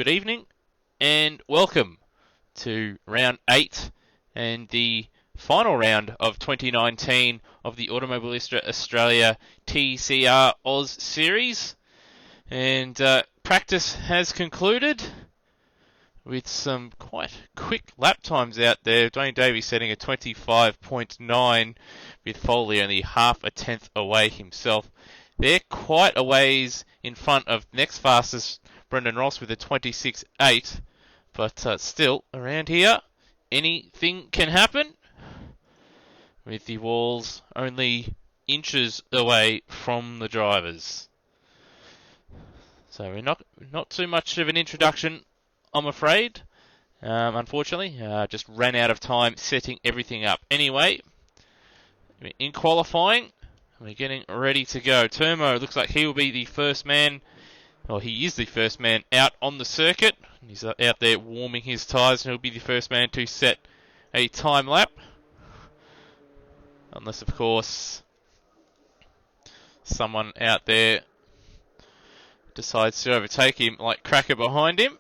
Good evening and welcome to round 8 and the final round of 2019 of the Automobilista Australia TCR Oz Series. And practice has concluded with some quite quick lap times out there. Dwayne Davies setting a 25.9 with Foley only half a tenth away himself. They're quite a ways in front of next fastest Brendan Ross with a 26.8, but still, around here, anything can happen with the walls only inches away from the drivers. So we're not too much of an introduction, I'm afraid. Unfortunately, just ran out of time setting everything up. Anyway, in qualifying, we're getting ready to go. Turmo looks like he will be the first man. Well, he is the first man out on the circuit. He's out there warming his tyres, and he'll be the first man to set a time lap. Unless, of course, someone out there decides to overtake him, like Cracker behind him.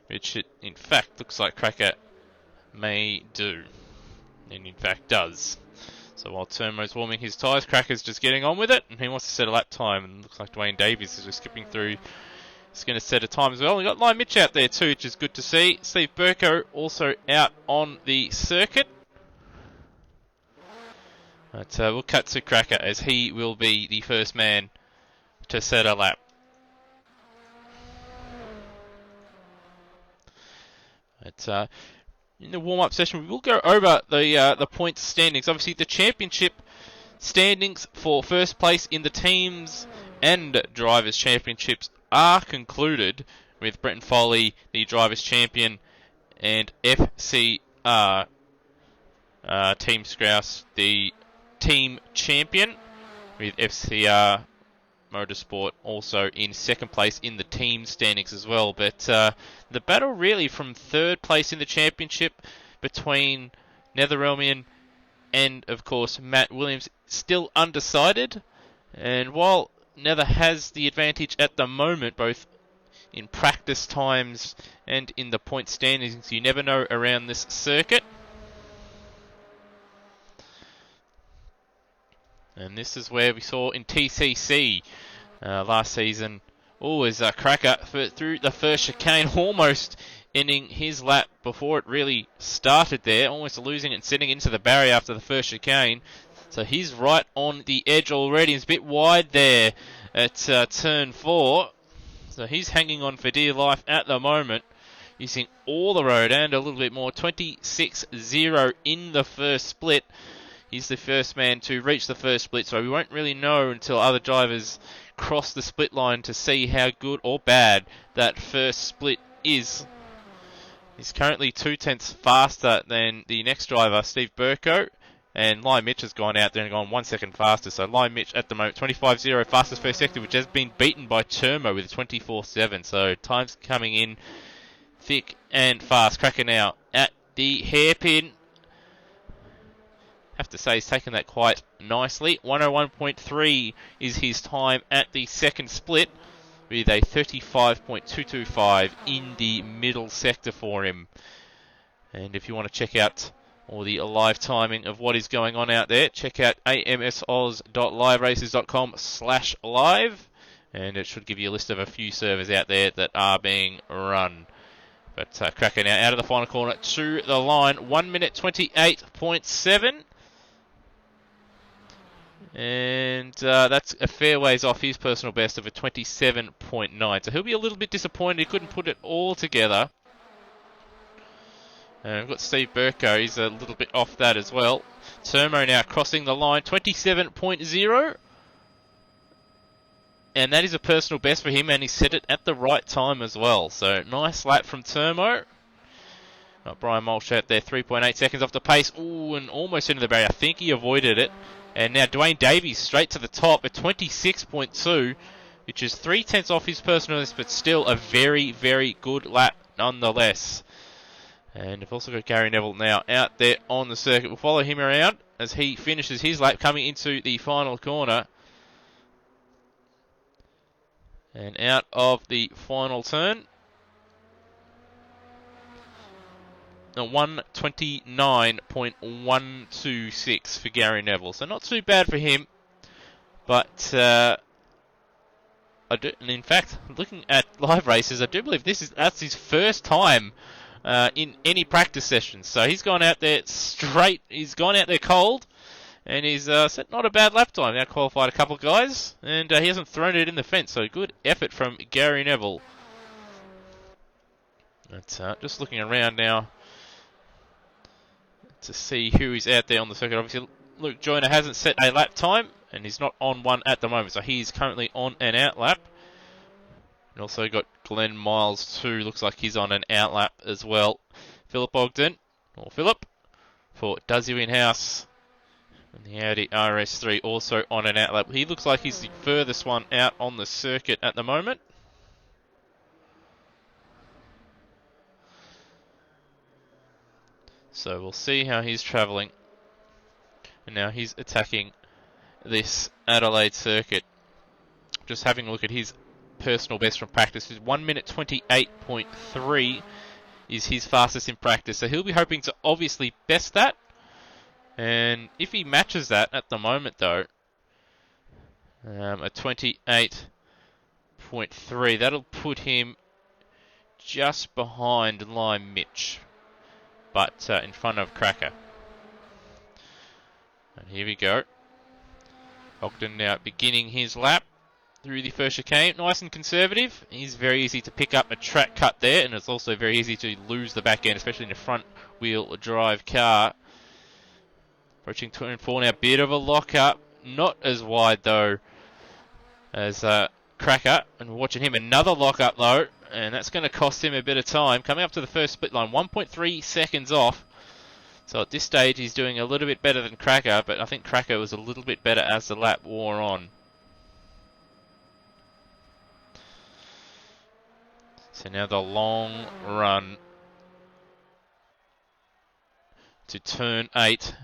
Which it, in fact, looks like Cracker may do. And, in fact, does. So while Turmo's warming his tyres, Cracker's just getting on with it, and he wants to set a lap time, and looks like Dwayne Davies is just skipping through. He's going to set a time as well. We've got Lion Mitch out there too, which is good to see. Steve Burko also out on the circuit. But we'll cut to Cracker as he will be the first man to set a lap. But in the warm-up session, we will go over the points standings. Obviously, the championship standings for first place in the teams and drivers' championships are concluded with Brenton Foley, the drivers' champion, and FCR Team Scrouse, the team champion, with FCR Motorsport also in second place in the team standings as well. But the battle really from third place in the championship between Netherelmian and, of course, Matt Williams still undecided. And while Nether has the advantage at the moment, both in practice times and in the point standings, you never know around this circuit. And this is where we saw in TCC last season, always Cracker through the first chicane, almost ending his lap before it really started there, almost losing it and sitting into the barrier after the first chicane. So he's right on the edge already. He's a bit wide there at turn 4. So he's hanging on for dear life at the moment, using all the road and a little bit more. 26.0 in the first split. He's the first man to reach the first split, so we won't really know until other drivers cross the split line to see how good or bad that first split is. He's currently 2 tenths faster than the next driver, Steve Burko, and Lion Mitch has gone out there and gone 1 second faster. So Lion Mitch at the moment, 25.0 fastest first sector, which has been beaten by Turmo with 24.7. So time's coming in thick and fast. Cracker now at the hairpin. Have to say he's taken that quite nicely. 101.3 is his time at the second split, with a 35.225 in the middle sector for him. And if you want to check out all the live timing of what is going on out there, check out amsoz.liveracers.com/live, and it should give you a list of a few servers out there that are being run. But Cracker now out of the final corner to the line, 1 minute 28.7. And that's a fair ways off his personal best of a 27.9. So he'll be a little bit disappointed he couldn't put it all together. And we've got Steve Burko, he's a little bit off that as well. Turmo now crossing the line, 27.0. And that is a personal best for him, and he set it at the right time as well. So nice lap from Turmo. Brian Mulch out there, 3.8 seconds off the pace. Ooh, and almost into the barrier. I think he avoided it. And now Dwayne Davies straight to the top at 26.2, which is 3 tenths off his personal best, but still a very, very good lap nonetheless. And we've also got Gary Neville now out there on the circuit. We'll follow him around as he finishes his lap coming into the final corner. And out of the final turn, a 129.126 for Gary Neville. So not too bad for him. But and in fact, looking at live races, I do believe that's his first time in any practice sessions. So he's gone out there straight. He's gone out there cold. And he's set not a bad lap time. Now qualified a couple of guys, and he hasn't thrown it in the fence. So good effort from Gary Neville. But, just looking around now to see who is out there on the circuit. Obviously, Luke Joyner hasn't set a lap time, and he's not on one at the moment. So he's currently on an out lap. And also got Glenn Miles too. Looks like he's on an out lap as well. Philip Ogden, or Philip, for Does You In-House. And the Audi RS3 also on an out lap. He looks like he's the furthest one out on the circuit at the moment. So we'll see how he's travelling. And now he's attacking this Adelaide circuit. Just having a look at his personal best from practice. 1 minute 28.3 is his fastest in practice. So he'll be hoping to obviously best that. And if he matches that at the moment, though, a 28.3, that'll put him just behind Lime Mitch, but in front of Cracker. And here we go. Ogden now beginning his lap through the first chicane. Nice and conservative. He's very easy to pick up a track cut there, and it's also very easy to lose the back end, especially in a front wheel drive car. Approaching turn 4 now, bit of a lock-up. Not as wide, though, as Cracker. And we're watching him another lock-up, though. And that's going to cost him a bit of time. Coming up to the first split line, 1.3 seconds off. So at this stage, he's doing a little bit better than Cracker. But I think Cracker was a little bit better as the lap wore on. So now the long run to turn 8.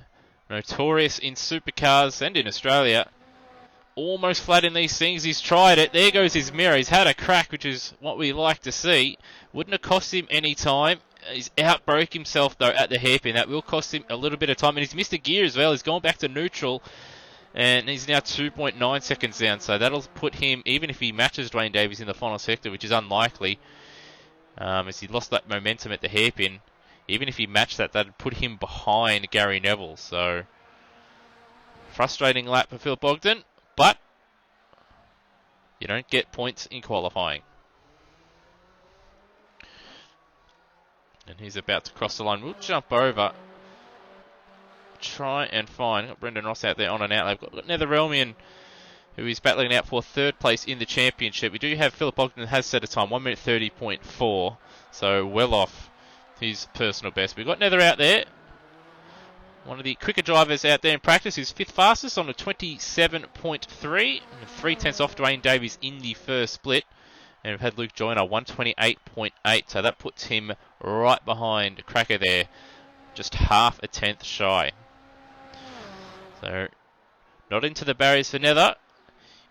Notorious in supercars and in Australia. Almost flat in these things. He's tried it. There goes his mirror. He's had a crack, which is what we like to see. Wouldn't have cost him any time. He's outbroke himself, though, at the hairpin. That will cost him a little bit of time. And he's missed a gear as well. He's gone back to neutral. And he's now 2.9 seconds down. So that'll put him, even if he matches Dwayne Davies in the final sector, which is unlikely, as he lost that momentum at the hairpin. Even if he matched that, that'd put him behind Gary Neville. So, frustrating lap for Philip Ogden, but you don't get points in qualifying. And he's about to cross the line. We'll jump over. Try and find. Got Brendan Ross out there on an out lap. Got Netherelmian, who is battling out for third place in the championship. We do have Philip Ogden has set a time, 1 minute 30.4. So, well off his personal best. We've got Nether out there. One of the quicker drivers out there in practice. He's fifth fastest on a 27.3. And 3/10 off Dwayne Davies in the first split. And we've had Luke Joyner 128.8. So that puts him right behind Cracker there. Just half a tenth shy. So not into the barriers for Nether.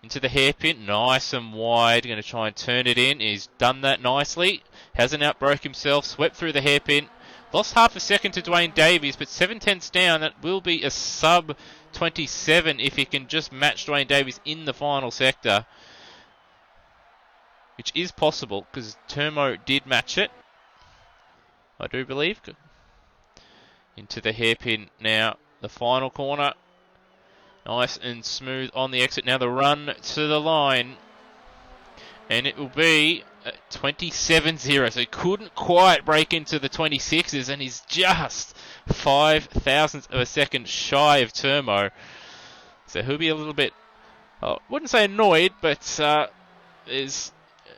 Into the hairpin. Nice and wide. Going to try and turn it in. He's done that nicely. Hasn't outbroke himself. Swept through the hairpin. Lost half a second to Dwayne Davies, but 7/10 down. That will be a sub 27 if he can just match Dwayne Davies in the final sector. Which is possible because Termo did match it, I do believe. Into the hairpin now. The final corner. Nice and smooth on the exit. Now the run to the line. And it will be 27.0. So he couldn't quite break into the 26s. And he's just 5 thousandths of a second shy of Termo. So he'll be a little bit, I wouldn't say annoyed, but there's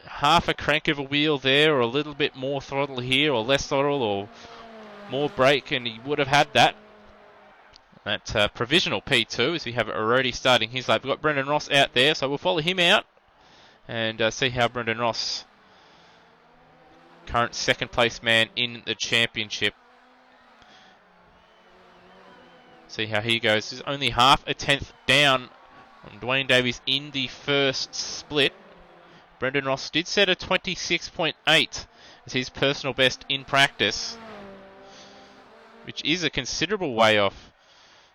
half a crank of a wheel there, or a little bit more throttle here, or less throttle, or more brake, and he would have had that. That provisional P2, as we have already starting his lap. We've got Brendan Ross out there, so we'll follow him out and see how Brendan Ross, current second place man in the championship, see how he goes. He's only half a tenth down on Dwayne Davies in the first split. Brendan Ross did set a 26.8 as his personal best in practice, which is a considerable way off.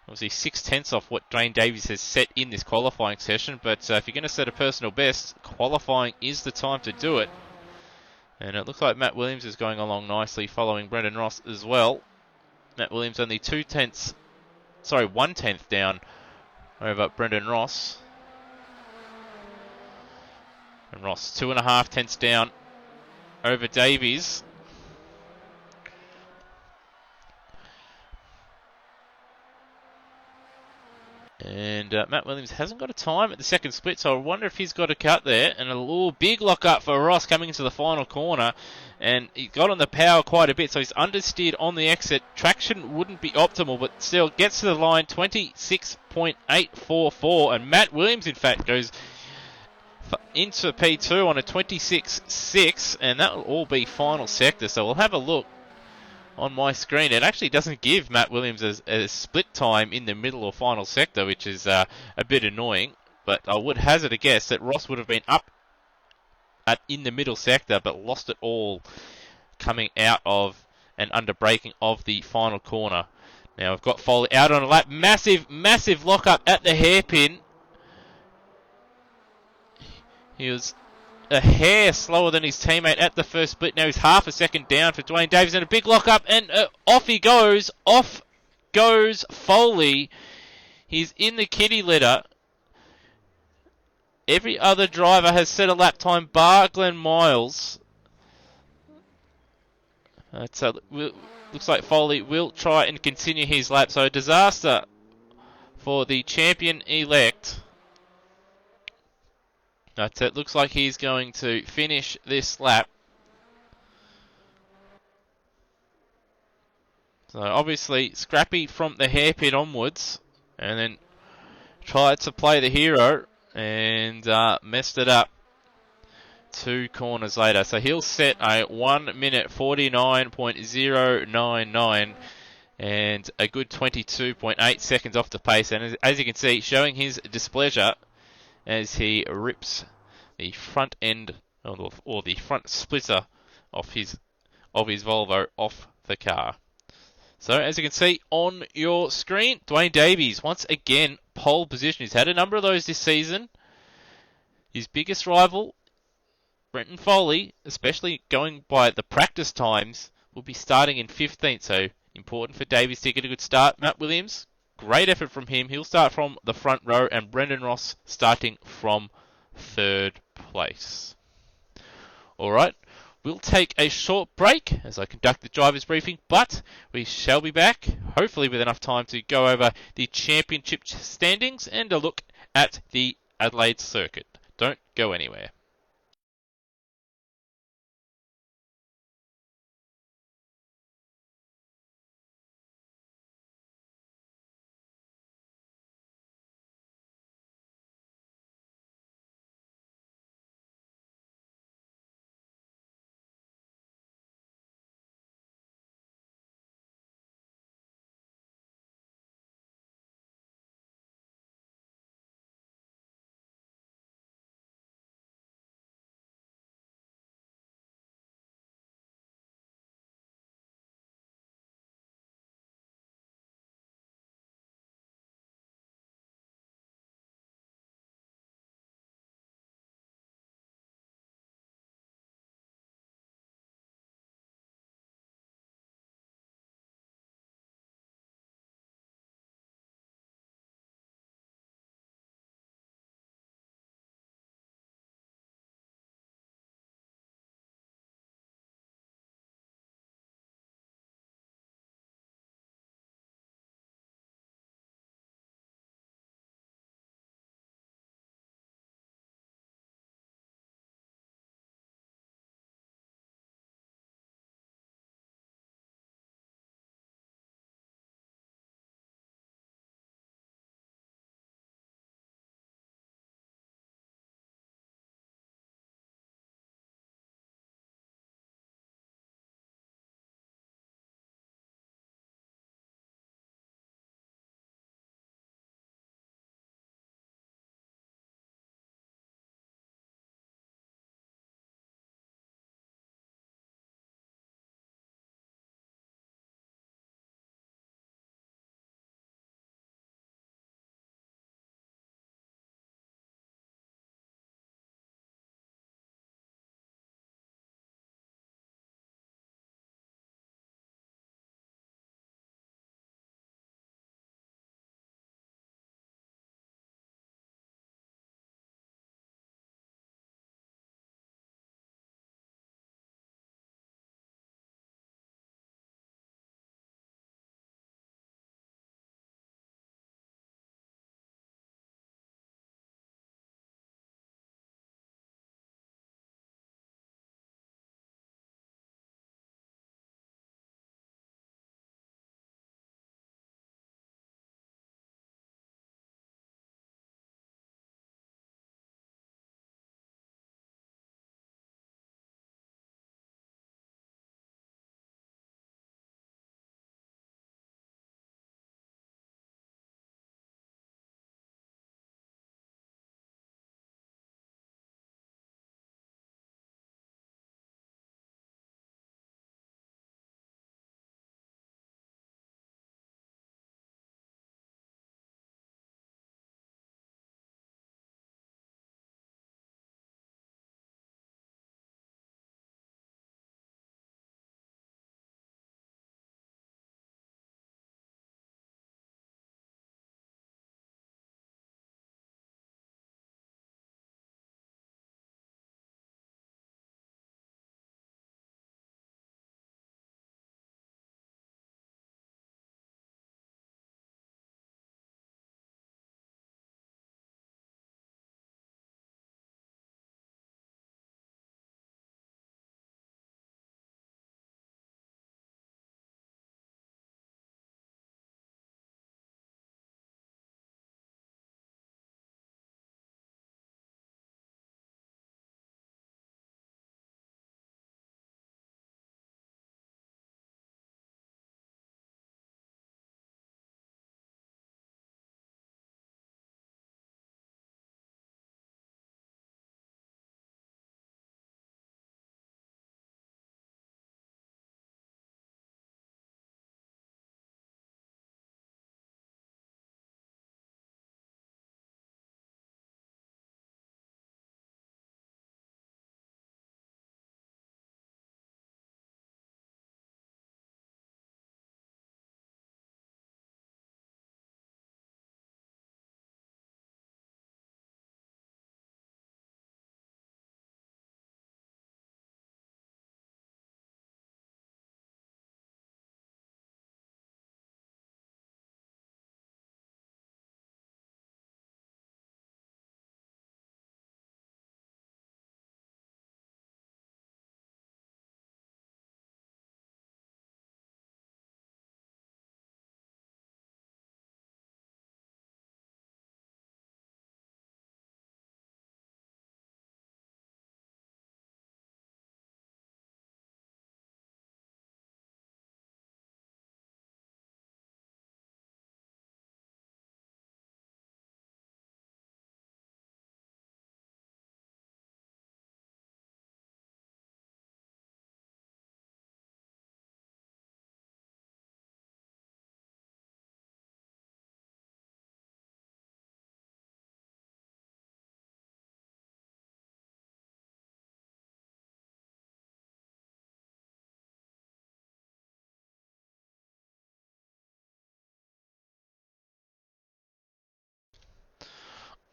Obviously 6/10 off what Dwayne Davies has set in this qualifying session, but if you're going to set a personal best, qualifying is the time to do it. And it looks like Matt Williams is going along nicely following Brendan Ross as well. Matt Williams only 1/10 down over Brendan Ross. And Ross 2.5 tenths down over Davies. And Matt Williams hasn't got a time at the second split, so I wonder if he's got a cut there. And a little big lock up for Ross coming into the final corner. And he got on the power quite a bit, so he's understeered on the exit. Traction wouldn't be optimal, but still gets to the line, 26.844. And Matt Williams, in fact, goes into P2 on a 26.6, and that will all be final sector. So we'll have a look on my screen. It actually doesn't give Matt Williams a split time in the middle or final sector, which is a bit annoying. But I would hazard a guess that Ross would have been up in the middle sector, but lost it all coming out of and under braking of the final corner. Now we've got Foley out on a lap. Massive, massive lock up at the hairpin. He was a hair slower than his teammate at the first split. Now he's half a second down for Dwayne Davies, and a big lock up, and off he goes. Off goes Foley. He's in the kitty litter. Every other driver has set a lap time bar Glenn Miles. Looks like Foley will try and continue his lap. So a disaster for the champion-elect. But it looks like he's going to finish this lap. So obviously scrappy from the hairpin onwards, and then tried to play the hero and messed it up 2 corners later. So he'll set a 1 minute 49.099 and a good 22.8 seconds off the pace. And as you can see, showing his displeasure as he rips the front end or the front splitter of his Volvo off the car. So as you can see on your screen, Dwayne Davies once again pole position. He's had a number of those this season. His biggest rival, Brenton Foley, especially going by the practice times, will be starting in 15th. So important for Davies to get a good start. Matt Williams, great effort from him. He'll start from the front row, and Brendan Ross starting from 3rd place. Alright, we'll take a short break as I conduct the driver's briefing, but we shall be back, hopefully with enough time to go over the championship standings and a look at the Adelaide circuit. Don't go anywhere.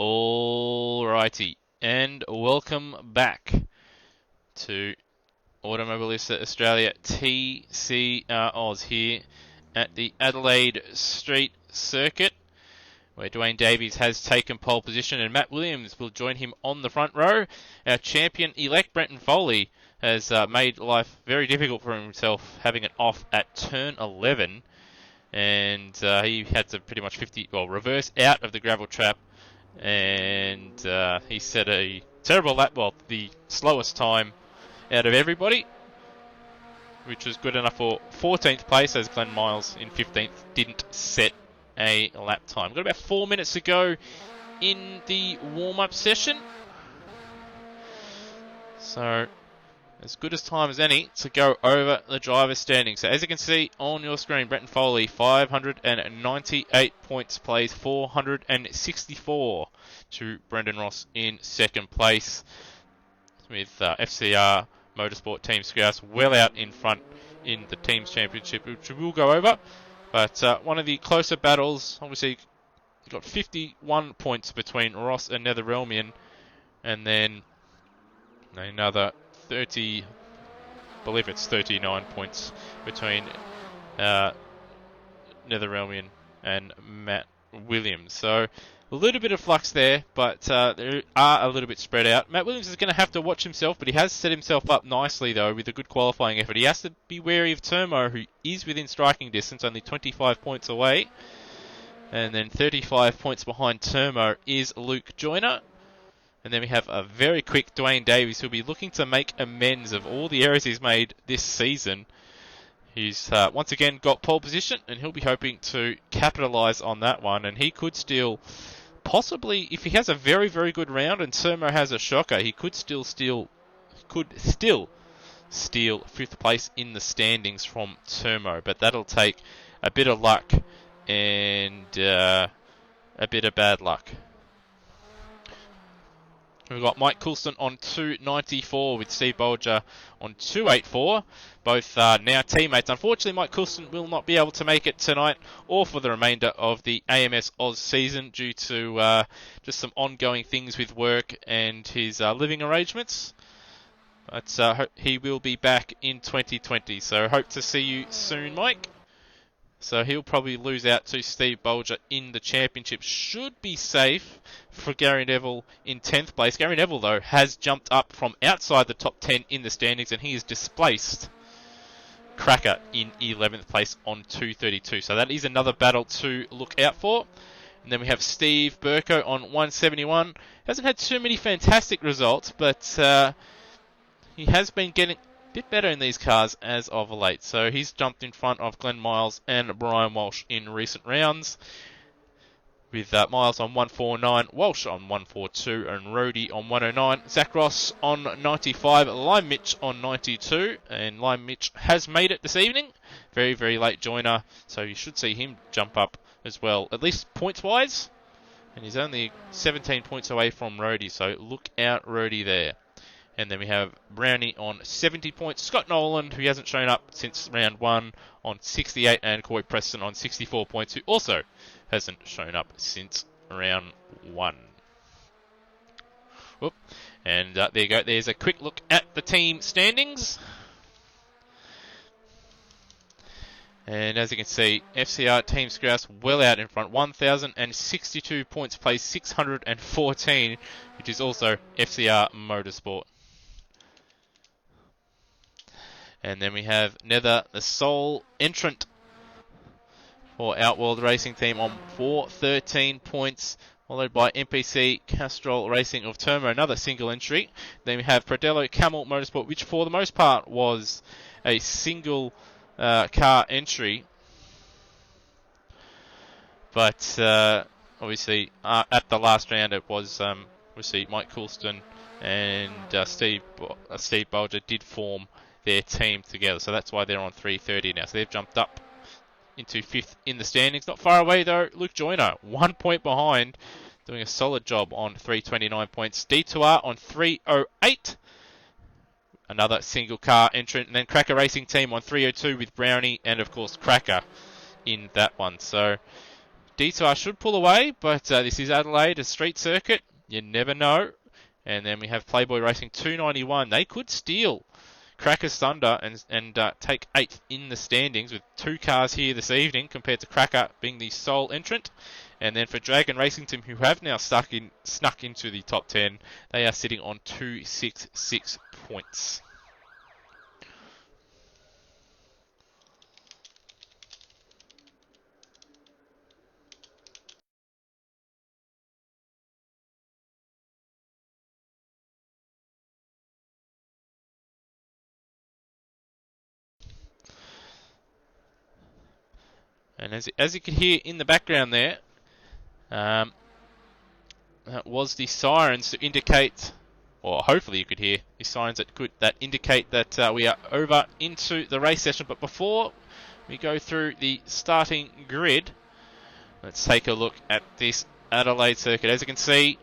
Alrighty, and welcome back to Automobilista Australia TCR Oz here at the Adelaide Street Circuit, where Dwayne Davies has taken pole position and Matt Williams will join him on the front row. Our champion-elect Brenton Foley has made life very difficult for himself, having it off at turn 11, and he had to pretty much reverse out of the gravel trap, and he set a terrible lap, the slowest time out of everybody, which was good enough for 14th place, as Glenn Miles in 15th didn't set a lap time. We've got about 4 minutes to go in the warm-up session, so as good as time as any to go over the driver's standings. So as you can see on your screen, Brenton Foley, 598 points, plays 464 to Brendan Ross in second place, with FCR Motorsport Team Scouse well out in front in the Teams Championship, which we'll go over. But one of the closer battles, obviously, got 51 points between Ross and Netherrealmian, and then another 30, I believe it's 39 points between Netherrealmian and Matt Williams. So a little bit of flux there, but they are a little bit spread out. Matt Williams is going to have to watch himself, but he has set himself up nicely, though, with a good qualifying effort. He has to be wary of Turmo, who is within striking distance, only 25 points away. And then 35 points behind Turmo is Luke Joyner. And then we have a very quick Dwayne Davies, who'll be looking to make amends of all the errors he's made this season. He's once again got pole position, and he'll be hoping to capitalise on that one. And he could still, possibly, if he has a very, very good round and Turmo has a shocker, he could still steal fifth place in the standings from Turmo. But that'll take a bit of luck and a bit of bad luck. We've got Mike Coulston on 294 with Steve Bolger on 284. Both now teammates. Unfortunately, Mike Coulston will not be able to make it tonight or for the remainder of the AMS Oz season due to just some ongoing things with work and his living arrangements. But he will be back in 2020. So hope to see you soon, Mike. So he'll probably lose out to Steve Bolger in the championship. Should be safe for Gary Neville in 10th place. Gary Neville, though, has jumped up from outside the top 10 in the standings, and he has displaced Cracker in 11th place on 232. So that is another battle to look out for. And then we have Steve Burko on 171. Hasn't had too many fantastic results, but he has been getting bit better in these cars as of late. So he's jumped in front of Glenn Miles and Brian Walsh in recent rounds, with Miles on 149, Walsh on 142, and Rhodey on 109. Zach Ross on 95, Lime Mitch on 92, and Lime Mitch has made it this evening. Very, very late joiner, so you should see him jump up as well, at least points-wise. And he's only 17 points away from Rhodey, so look out Rhodey there. And then we have Brownie on 70 points. Scott Nolan, who hasn't shown up since round 1, on 68. And Corey Preston on 64 points, who also hasn't shown up since round 1. Whoop. And there you go. There's a quick look at the team standings. And as you can see, FCR Team Scouse well out in front. 1,062 points, plays 614, which is also FCR Motorsport. And then we have Nether, the sole entrant for Outworld Racing Team on 413 points, followed by NPC Castrol Racing of Turmo, another single entry. Then we have Pradello Camel Motorsport, which for the most part was a single car entry. But obviously at the last round it was obviously Mike Coulston and Steve Bolger did form their team together, so that's why they're on 330 now. So they've jumped up into 5th in the standings. Not far away though, Luke Joyner, 1 point behind, doing a solid job on 329 points. D2R on 308, another single car entrant, and then Cracker Racing Team on 302 with Brownie and of course Cracker in that one. So Detour should pull away, but this is Adelaide, a street circuit. You never know. And then we have Playboy Racing 291. They could steal Cracker's thunder and take 8th in the standings with 2 cars here this evening compared to Cracker being the sole entrant. And then for Dragon Racing Team, who have now snuck into the top 10, they are sitting on 266 points. And as you can hear in the background there, that was the sirens to indicate, or hopefully you could hear the sirens that indicate that we are over into the race session. But before we go through the starting grid, let's take a look at this Adelaide circuit. As you can see,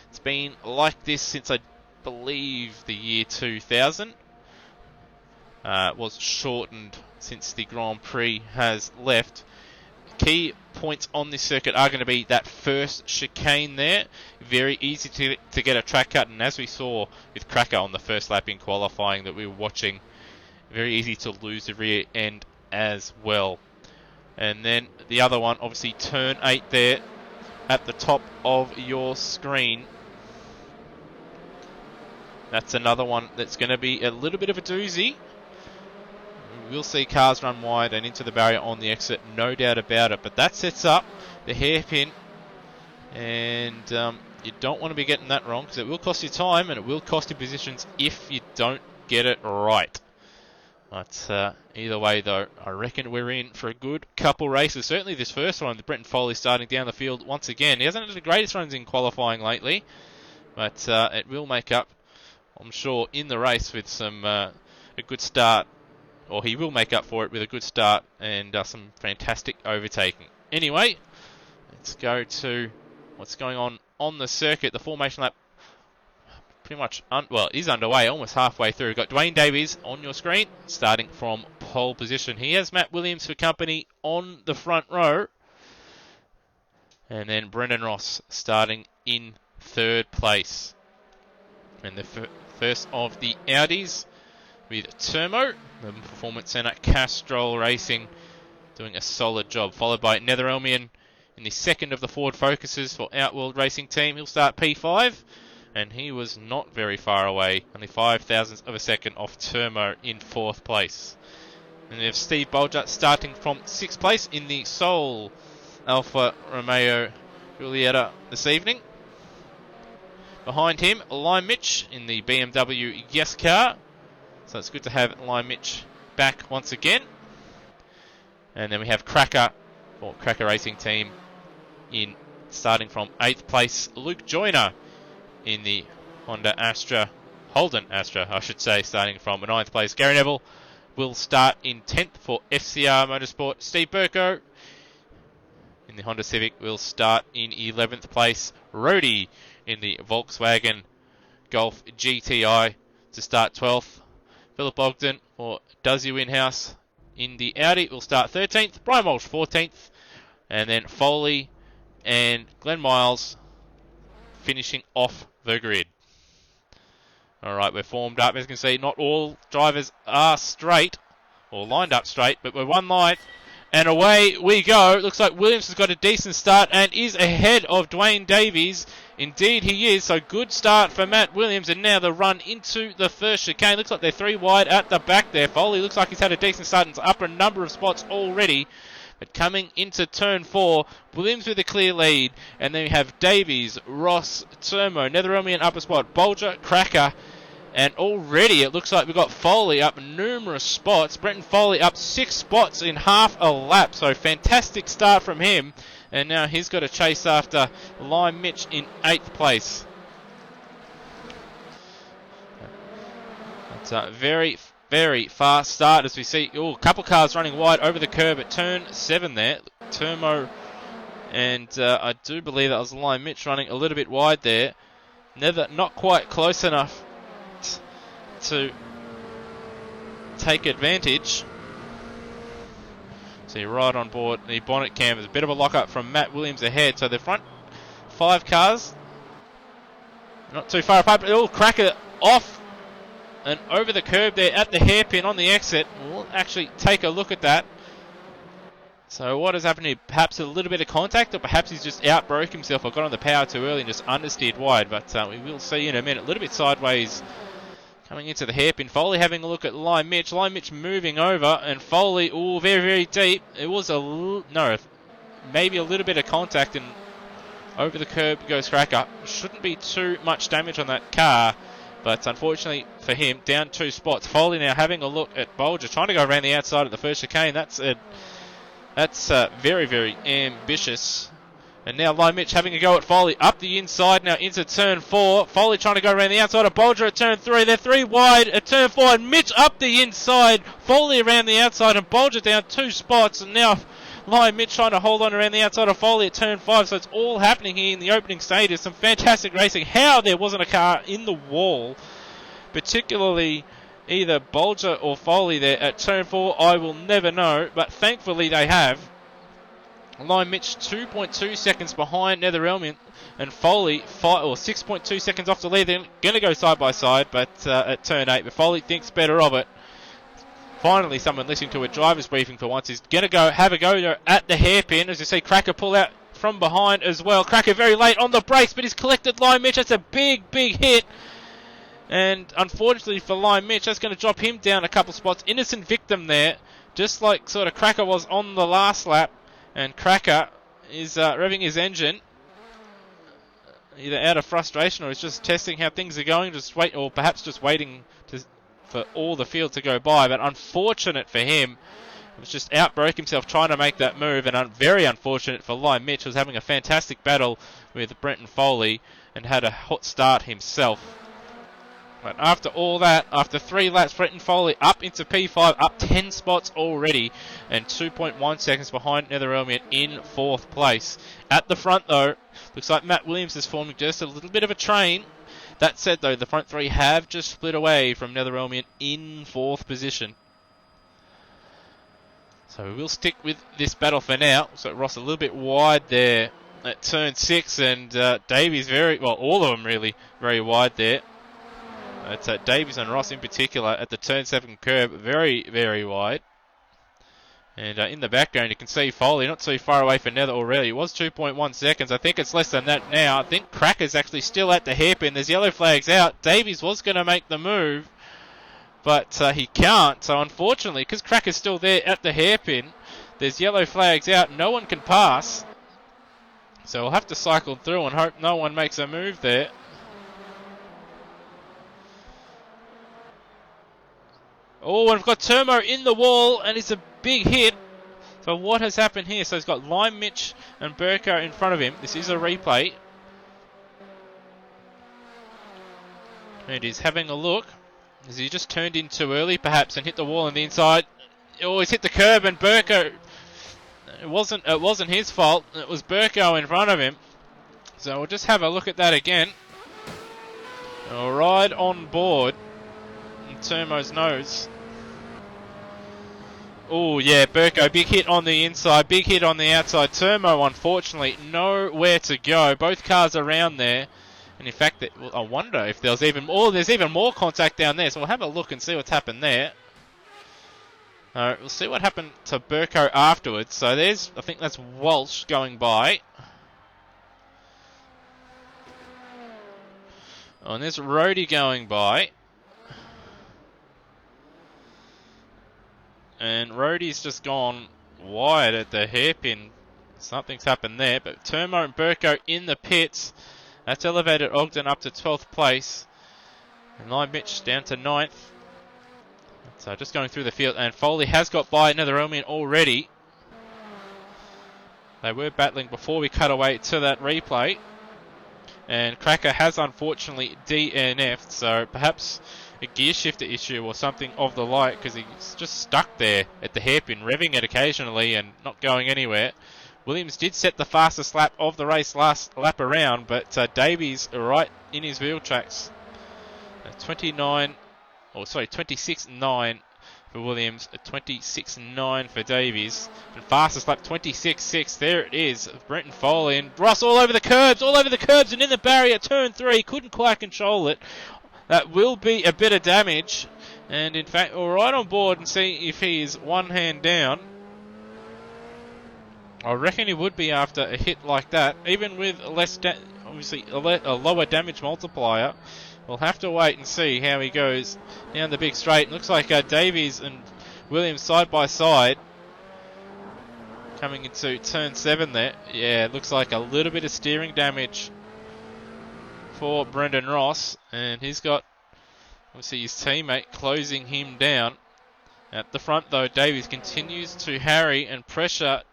it's been like this since I believe the year 2000. It was shortened since the Grand Prix has left. Key points on this circuit are going to be that first chicane there. Very easy to get a track cut, and as we saw with Cracker on the first lap in qualifying that we were watching, very easy to lose the rear end as well. And then the other one, obviously turn 8 there at the top of your screen. That's another one that's going to be a little bit of a doozy. We'll see cars run wide and into the barrier on the exit, no doubt about it. But that sets up the hairpin, and you don't want to be getting that wrong because it will cost you time and it will cost you positions if you don't get it right. But either way, though, I reckon we're in for a good couple races. Certainly this first one, the Brenton Foley starting down the field once again. He hasn't had the greatest runs in qualifying lately, but it will make up, I'm sure, in the race with a good start. Or he will make up for it with a good start and some fantastic overtaking. Anyway, let's go to what's going on the circuit. The formation lap pretty much, is underway, almost halfway through. We've got Dwayne Davies on your screen, starting from pole position. He has Matt Williams for company on the front row. And then Brendan Ross starting in 3rd place. And the first of the Audis with Termo, the Performance Centre, Castrol Racing doing a solid job, followed by Nether Elmian in the second of the Ford Focuses for Outworld Racing Team. He'll start P5, and he was not very far away, only 0.05 of a second off Termo in 4th place. And we have Steve Bolger starting from 6th place in the Sol Alfa Romeo Giulietta this evening. Behind him, Lime Mitch in the BMW Yes car. So it's good to have Lime Mitch back once again. And then we have Cracker, or Cracker Racing Team, in starting from 8th place. Luke Joyner in the Holden Astra, I should say, starting from 9th place. Gary Neville will start in 10th for FCR Motorsport. Steve Burko in the Honda Civic will start in 11th place. Rody in the Volkswagen Golf GTI to start 12th. Philip Ogden for Does You In-House in the Audi will start 13th. Brian Walsh 14th. And then Foley and Glenn Miles finishing off the grid. Alright, we're formed up. As you can see, not all drivers are straight, or lined up straight, but we're one line. And away we go. Looks like Williams has got a decent start and is ahead of Dwayne Davies. Indeed he is. So good start for Matt Williams. And now the run into the first chicane. Looks like they're 3 wide at the back there. Foley looks like he's had a decent start and is up a number of spots already. But coming into turn 4, Williams with a clear lead. And then we have Davies, Ross, Termo, Netherelmian up a spot, Bolger, Cracker. And already it looks like we've got Foley up numerous spots. Brenton Foley up 6 spots in half a lap. So fantastic start from him. And now he's got to chase after Lime Mitch in 8th place. It's a very, very fast start as we see a couple cars running wide over the curb at turn 7 there. Termo, and I do believe that was Lime Mitch running a little bit wide there. Not quite close enough to take advantage. So you're right on board. The bonnet cam is a bit of a lock-up from Matt Williams ahead. So the front 5 cars, not too far apart, but they'll crack it off and over the curb there at the hairpin on the exit. We'll actually take a look at that. So what has happened here? Perhaps a little bit of contact, or perhaps he's just outbroke himself or got on the power too early and just understeered wide. But we will see in a minute. A little bit sideways coming into the hairpin. Foley having a look at Lime Mitch. Lime Mitch moving over, and Foley, very, very deep. It was maybe a little bit of contact, and over the curb goes Cracker. Shouldn't be too much damage on that car, but unfortunately for him, down 2 spots. Foley now having a look at Bolger, trying to go around the outside at the first chicane. That's very, very ambitious. And now Lime Mitch having a go at Foley up the inside, now into turn 4. Foley trying to go around the outside of Bolger at turn 3. They're 3 wide at turn 4, and Mitch up the inside. Foley around the outside, and Bolger down 2 spots. And now Lime Mitch trying to hold on around the outside of Foley at turn 5. So it's all happening here in the opening stages. Some fantastic racing. How there wasn't a car in the wall, particularly either Bolger or Foley there at turn 4, I will never know, but thankfully they have. Lime Mitch 2.2 seconds behind Netherelmian, and Foley 6.2 seconds off the lead. They're going to go side by side, but at turn 8, but Foley thinks better of it. Finally, someone listening to a driver's briefing for once is going to have a go at the hairpin. As you see, Cracker pull out from behind as well. Cracker very late on the brakes, but he's collected Lime Mitch. That's a big, big hit. And unfortunately for Lime Mitch, that's going to drop him down a couple spots. Innocent victim there, just like sort of Cracker was on the last lap. And Cracker is revving his engine, either out of frustration or he's just testing how things are going, or perhaps just waiting for all the field to go by. But unfortunate for him, he was just outbroke himself trying to make that move, and very unfortunate for Lime Mitch, who was having a fantastic battle with Brenton Foley and had a hot start himself. But after all that, after 3 laps, Brenton Foley up into P5, up 10 spots already, and 2.1 seconds behind Netherelmian in 4th place. At the front, though, looks like Matt Williams is forming just a little bit of a train. That said, though, the front 3 have just split away from Netherelmian in 4th position. So we will stick with this battle for now. So Ross a little bit wide there at turn 6, and Davies all of them really very wide there. It's Davies and Ross in particular at the turn 7 curb, very, very wide. And in the background you can see Foley not too far away for Nether already. It was 2.1 seconds. I think it's less than that now. I think Cracker's actually still at the hairpin. There's yellow flags out. Davies was going to make the move, but he can't. So unfortunately, because Cracker's still there at the hairpin, there's yellow flags out. No one can pass. So we'll have to cycle through and hope no one makes a move there. Oh, and we've got Turmo in the wall, and it's a big hit. So what has happened here? So he's got Lime Mitch and Burko in front of him. This is a replay. And he's having a look. Has he just turned in too early, perhaps, and hit the wall on the inside? Oh, he's hit the curb, and Burko... It wasn't his fault. It was Burko in front of him. So we'll just have a look at that again. All right, on board. And Turmo's nose. Oh, yeah, Burko, big hit on the inside, big hit on the outside. Turmo, unfortunately, nowhere to go. Both cars around there. And in fact, I wonder if there's even more contact down there. So we'll have a look and see what's happened there. We'll see what happened to Burko afterwards. So I think that's Walsh going by. Oh, and there's Rhodey going by. And Rhodey's just gone wide at the hairpin. Something's happened there. But Turmo and Burko in the pits. That's elevated Ogden up to 12th place. And Lime Mitch down to 9th. So just going through the field. And Foley has got by Netherelmian already. They were battling before we cut away to that replay. And Cracker has unfortunately DNF'd. So perhaps a gear shifter issue or something of the like, because he's just stuck there at the hairpin, revving it occasionally and not going anywhere. Williams did set the fastest lap of the race last lap around, but Davies right in his wheel tracks. 26.9 for Williams, a 26.9 for Davies, and fastest lap 26.6. There it is, Brenton Foley and Ross all over the curbs, and in the barrier, turn 3, couldn't quite control it. That will be a bit of damage, and in fact, we'll right on board and see if he is one hand down. I reckon he would be after a hit like that, even with obviously a lower damage multiplier. We'll have to wait and see how he goes down the big straight. Looks like Davies and Williams side by side coming into turn 7 there. Yeah, it looks like a little bit of steering damage for Brendan Ross, and he's got obviously his teammate closing him down. At the front though, Davies continues to harry and pressure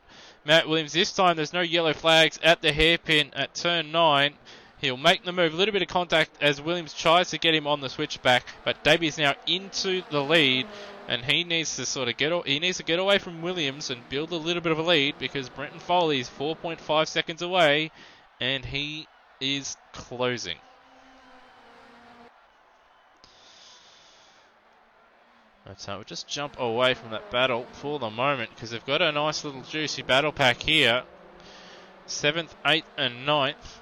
Matt Williams. This time there's no yellow flags at the hairpin at turn 9. He'll make the move, a little bit of contact as Williams tries to get him on the switchback, but Davies now into the lead, and he needs to get away from Williams and build a little bit of a lead, because Brenton Foley is 4.5 seconds away, and he is closing. So we'll just jump away from that battle for the moment, because they've got a nice little juicy battle pack here. 7th, 8th and 9th.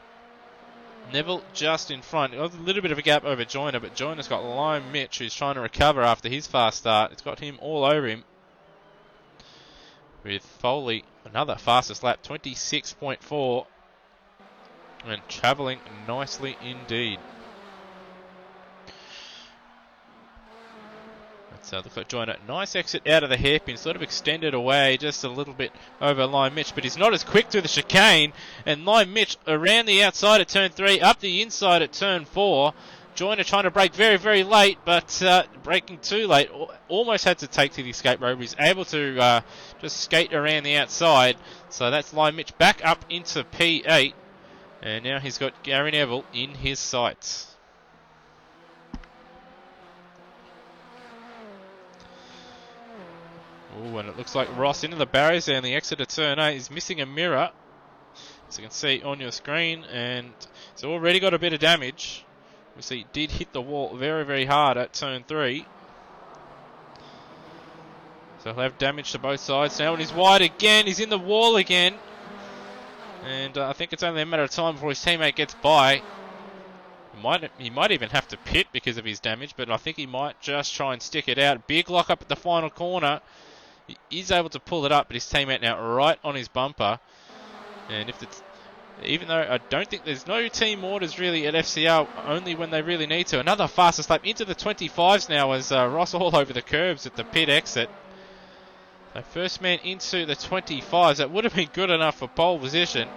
Neville just in front. A little bit of a gap over Joyner, but Joyner's got Lime Mitch, who's trying to recover after his fast start. It's got him all over him. With Foley, another fastest lap, 26.4. And travelling nicely indeed. So it looks like Joyner, nice exit out of the hairpin, sort of extended away just a little bit over Lime Mitch, but he's not as quick through the chicane, and Lime Mitch around the outside at turn 3, up the inside at turn 4. Joyner trying to brake very, very late, but braking too late, almost had to take to the escape road, but he's able to just skate around the outside. So that's Lime Mitch back up into P8, and now he's got Gary Neville in his sights. Ooh, and it looks like Ross into the barriers there on the exit of turn 8. He's missing a mirror, as you can see on your screen, and he's already got a bit of damage. We see he did hit the wall very, very hard at turn 3. So he'll have damage to both sides now, and he's wide again. He's in the wall again, and I think it's only a matter of time before his teammate gets by. He might even have to pit because of his damage, but I think he might just try and stick it out. Big lock up at the final corner. He is able to pull it up, but his teammate now right on his bumper. And even though I don't think there's no team orders really at FCR, only when they really need to. Another fastest lap into the 25s now as Ross all over the curbs at the pit exit. So first man into the 25s. That would have been good enough for pole position.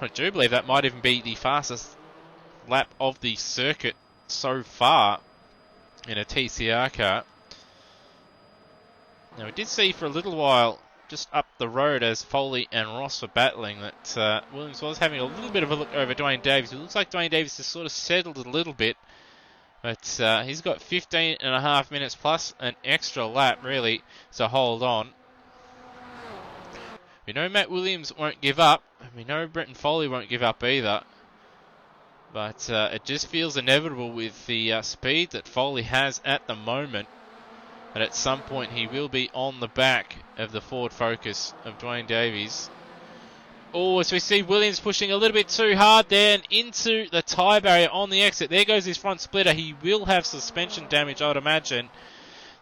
I do believe that might even be the fastest lap of the circuit so far in a TCR car. Now we did see for a little while just up the road as Foley and Ross were battling that Williams was having a little bit of a look over Dwayne Davies. It looks like Dwayne Davies has sort of settled a little bit, but he's got 15.5 minutes plus an extra lap really to hold on. We know Matt Williams won't give up, and we know Brenton Foley won't give up either. But it just feels inevitable with the speed that Foley has at the moment, that at some point he will be on the back of the Ford Focus of Dwayne Davies. Oh, as we see Williams pushing a little bit too hard there and into the tyre barrier on the exit. There goes his front splitter. He will have suspension damage, I would imagine.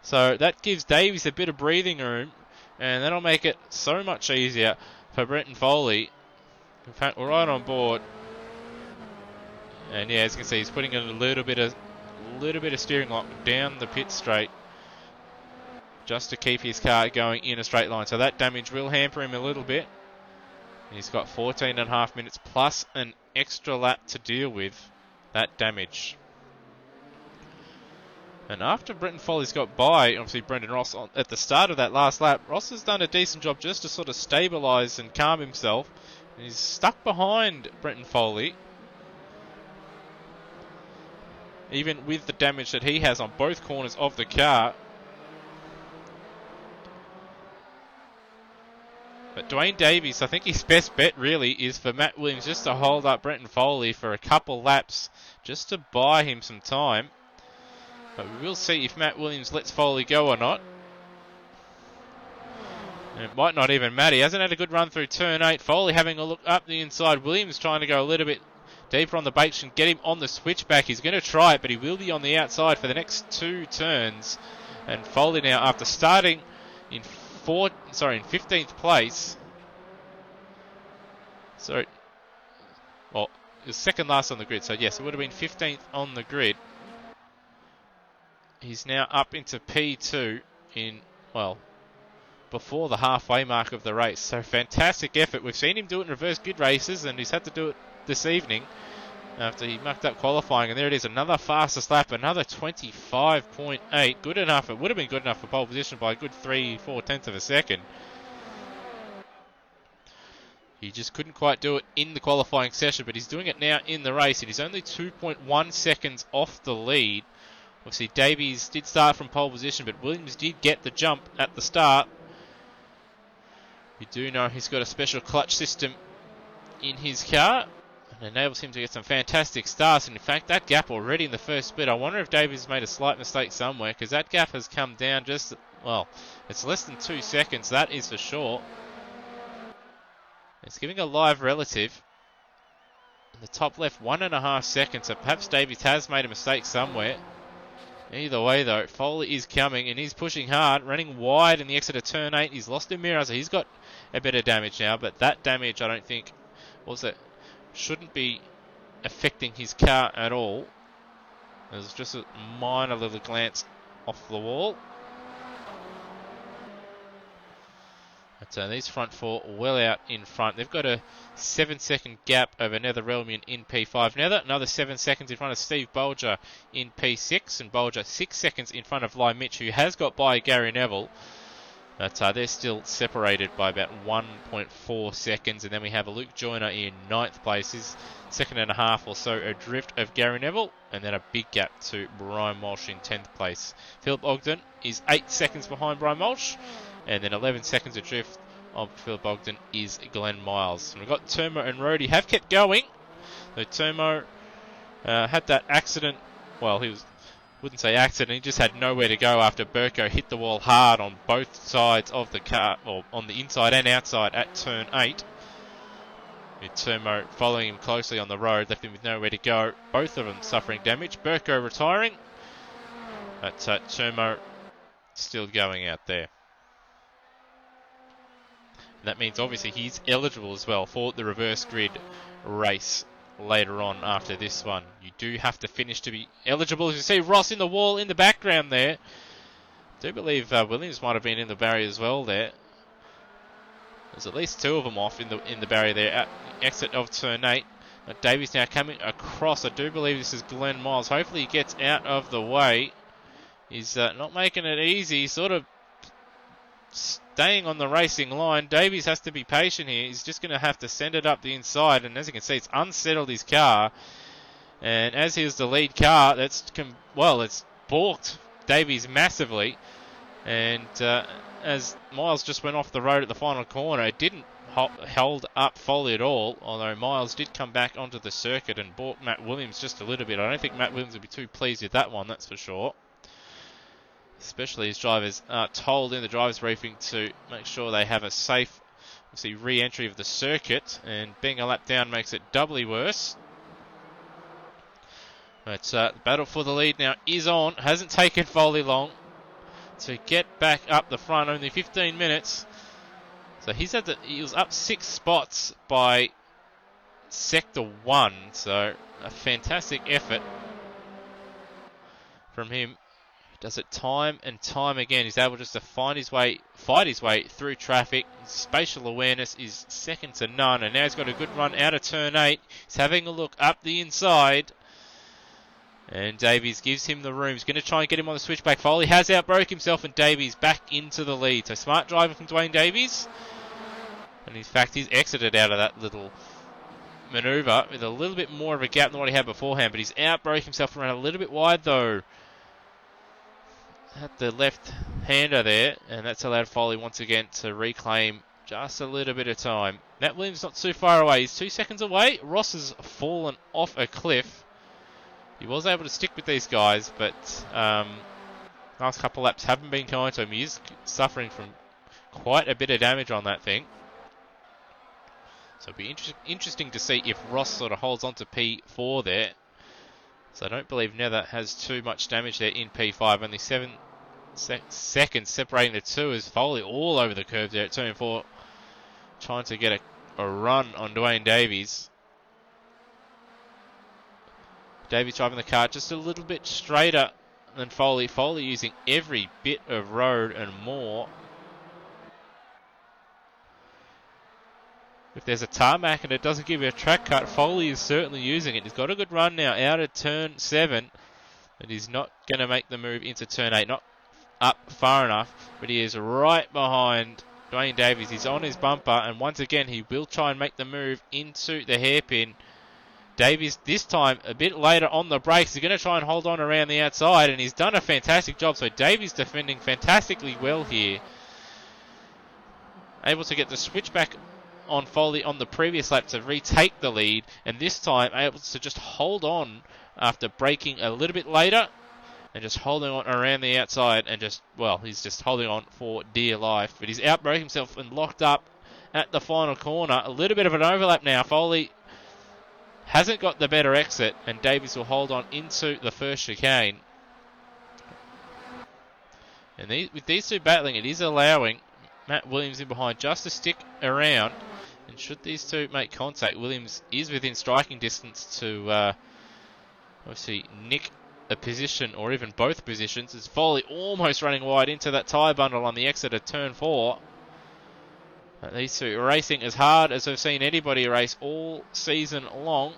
So that gives Davies a bit of breathing room, and that'll make it so much easier for Brenton Foley. In fact, we're right on board. And yeah, as you can see, he's putting in a little bit of steering lock down the pit straight just to keep his car going in a straight line. So that damage will hamper him a little bit. He's got 14.5 minutes plus an extra lap to deal with that damage. And after Brenton Foley's got by, obviously Brendan Ross at the start of that last lap, Ross has done a decent job just to sort of stabilise and calm himself. And he's stuck behind Brenton Foley, even with the damage that he has on both corners of the car. But Dwayne Davies, I think his best bet really is for Matt Williams just to hold up Brenton Foley for a couple laps, just to buy him some time. But we will see if Matt Williams lets Foley go or not. And it might not even matter. He hasn't had a good run through turn 8. Foley having a look up the inside. Williams trying to go a little bit deeper on the brakes and get him on the switchback. He's going to try it, but he will be on the outside for the next 2 turns. And Foley now, after starting in 15th place. So, well, it was second last on the grid. So yes, it would have been 15th on the grid. He's now up into P2 in, well, before the halfway mark of the race. So fantastic effort. We've seen him do it in reverse grid races, and he's had to do it this evening after he mucked up qualifying. And there it is, another fastest lap, another 25.8. Good enough. It would have been good enough for pole position by a good 3-4 tenths of a second. He just couldn't quite do it in the qualifying session, but he's doing it now in the race. It is only 2.1 seconds off the lead. Obviously, Davies did start from pole position, but Williams did get the jump at the start. You do know he's got a special clutch system in his car, and enables him to get some fantastic starts. And in fact, that gap already in the first split, I wonder if Davies made a slight mistake somewhere, because that gap has come down just, well, it's less than 2 seconds, that is for sure. It's giving a live relative in the top left 1.5 seconds, so perhaps Davies has made a mistake somewhere. Either way, though, Foley is coming, and he's pushing hard, running wide in the exit of turn 8. He's lost a mirror, so he's got a bit of damage now, but that damage, I don't think, shouldn't be affecting his car at all. There's just a minor little glance off the wall. So these front 4 well out in front. They've got a 7-second gap over Netherelmian in P5. Nether, another 7 seconds in front of Steve Bolger in P6. And Bolger 6 seconds in front of Lai Mitch, who has got by Gary Neville. But they're still separated by about 1.4 seconds. And then we have Luke Joyner in 9th place. He's 2.5 or so adrift of Gary Neville. And then a big gap to Brian Walsh in 10th place. Philip Ogden is 8 seconds behind Brian Walsh. And then 11 seconds adrift of Philip Ogden is Glenn Miles. And we've got Turmo and Rhodey have kept going. So Turmo had that accident. Well, wouldn't say accident, he just had nowhere to go after Burko hit the wall hard on both sides of the car, or on the inside and outside at turn 8. With Turmo following him closely on the road, left him with nowhere to go. Both of them suffering damage. Burko retiring. But Turmo still going out there. And that means obviously he's eligible as well for the reverse grid race later on after this one. You do have to finish to be eligible. As you see Ross in the wall in the background there. I do believe Williams might have been in the barrier as well there. There's at least 2 of them off in the barrier there at the exit of turn 8. Davies now coming across. I do believe this is Glenn Miles. Hopefully he gets out of the way. He's not making it easy. Sort of staying on the racing line. Davies has to be patient here. He's just going to have to send it up the inside. And as you can see, it's unsettled his car. And as he's the lead car, it's balked Davies massively. And as Miles just went off the road at the final corner, it didn't hold up Foley at all. Although Miles did come back onto the circuit and balked Matt Williams just a little bit. I don't think Matt Williams would be too pleased with that one, that's for sure. Especially as drivers are told in the drivers' briefing to make sure they have a safe, obviously, re-entry of the circuit, and being a lap down makes it doubly worse. But the battle for the lead now is on. Hasn't taken Foley long to get back up the front. Only 15 minutes. So he was up 6 spots by sector 1. So a fantastic effort from him. Does it time and time again. He's able just to fight his way through traffic. Spatial awareness is second to none. And now he's got a good run out of turn 8. He's having a look up the inside. And Davies gives him the room. He's going to try and get him on the switchback. Foley has outbroke himself, and Davies back into the lead. So smart driving from Dwayne Davies. And in fact, he's exited out of that little manoeuvre with a little bit more of a gap than what he had beforehand. But he's outbroke himself around a little bit wide though. At the left-hander there, and that's allowed Foley once again to reclaim Just a little bit of time. Matt Williams not too far away. He's 2 seconds away. Ross has fallen off a cliff. He was able to stick with these guys, but last couple laps haven't been kind to him. He is suffering from quite a bit of damage on that thing. So it'll be interesting to see if Ross sort of holds on to P4 there. So I don't believe Nether has too much damage there in P5. Only 7 seconds separating the two as Foley all over the curve there at turn 4. Trying to get a run on Dwayne Davies. Davies driving the car just a little bit straighter than Foley. Foley using every bit of road and more. If there's a tarmac and it doesn't give you a track cut, Foley is certainly using it. He's got a good run now out of turn 7. But he's not going to make the move into turn 8. Not up far enough. But he is right behind Dwayne Davies. He's on his bumper. And once again, he will try and make the move into the hairpin. Davies this time a bit later on the brakes. He's going to try and hold on around the outside. And he's done a fantastic job. So Davies defending fantastically well here. Able to get the switch back on Foley on the previous lap to retake the lead, and this time able to just hold on after braking a little bit later and just holding on around the outside and just, well, he's just holding on for dear life. But he's outbraked himself and locked up at the final corner. A little bit of an overlap now. Foley hasn't got the better exit, and Davies will hold on into the first chicane. And with these two battling, it is allowing Matt Williams in behind just to stick around. And should these two make contact, Williams is within striking distance to obviously nick a position or even both positions. As Foley almost running wide into that tyre bundle on the exit of turn 4. These two are racing as hard as I've seen anybody race all season long.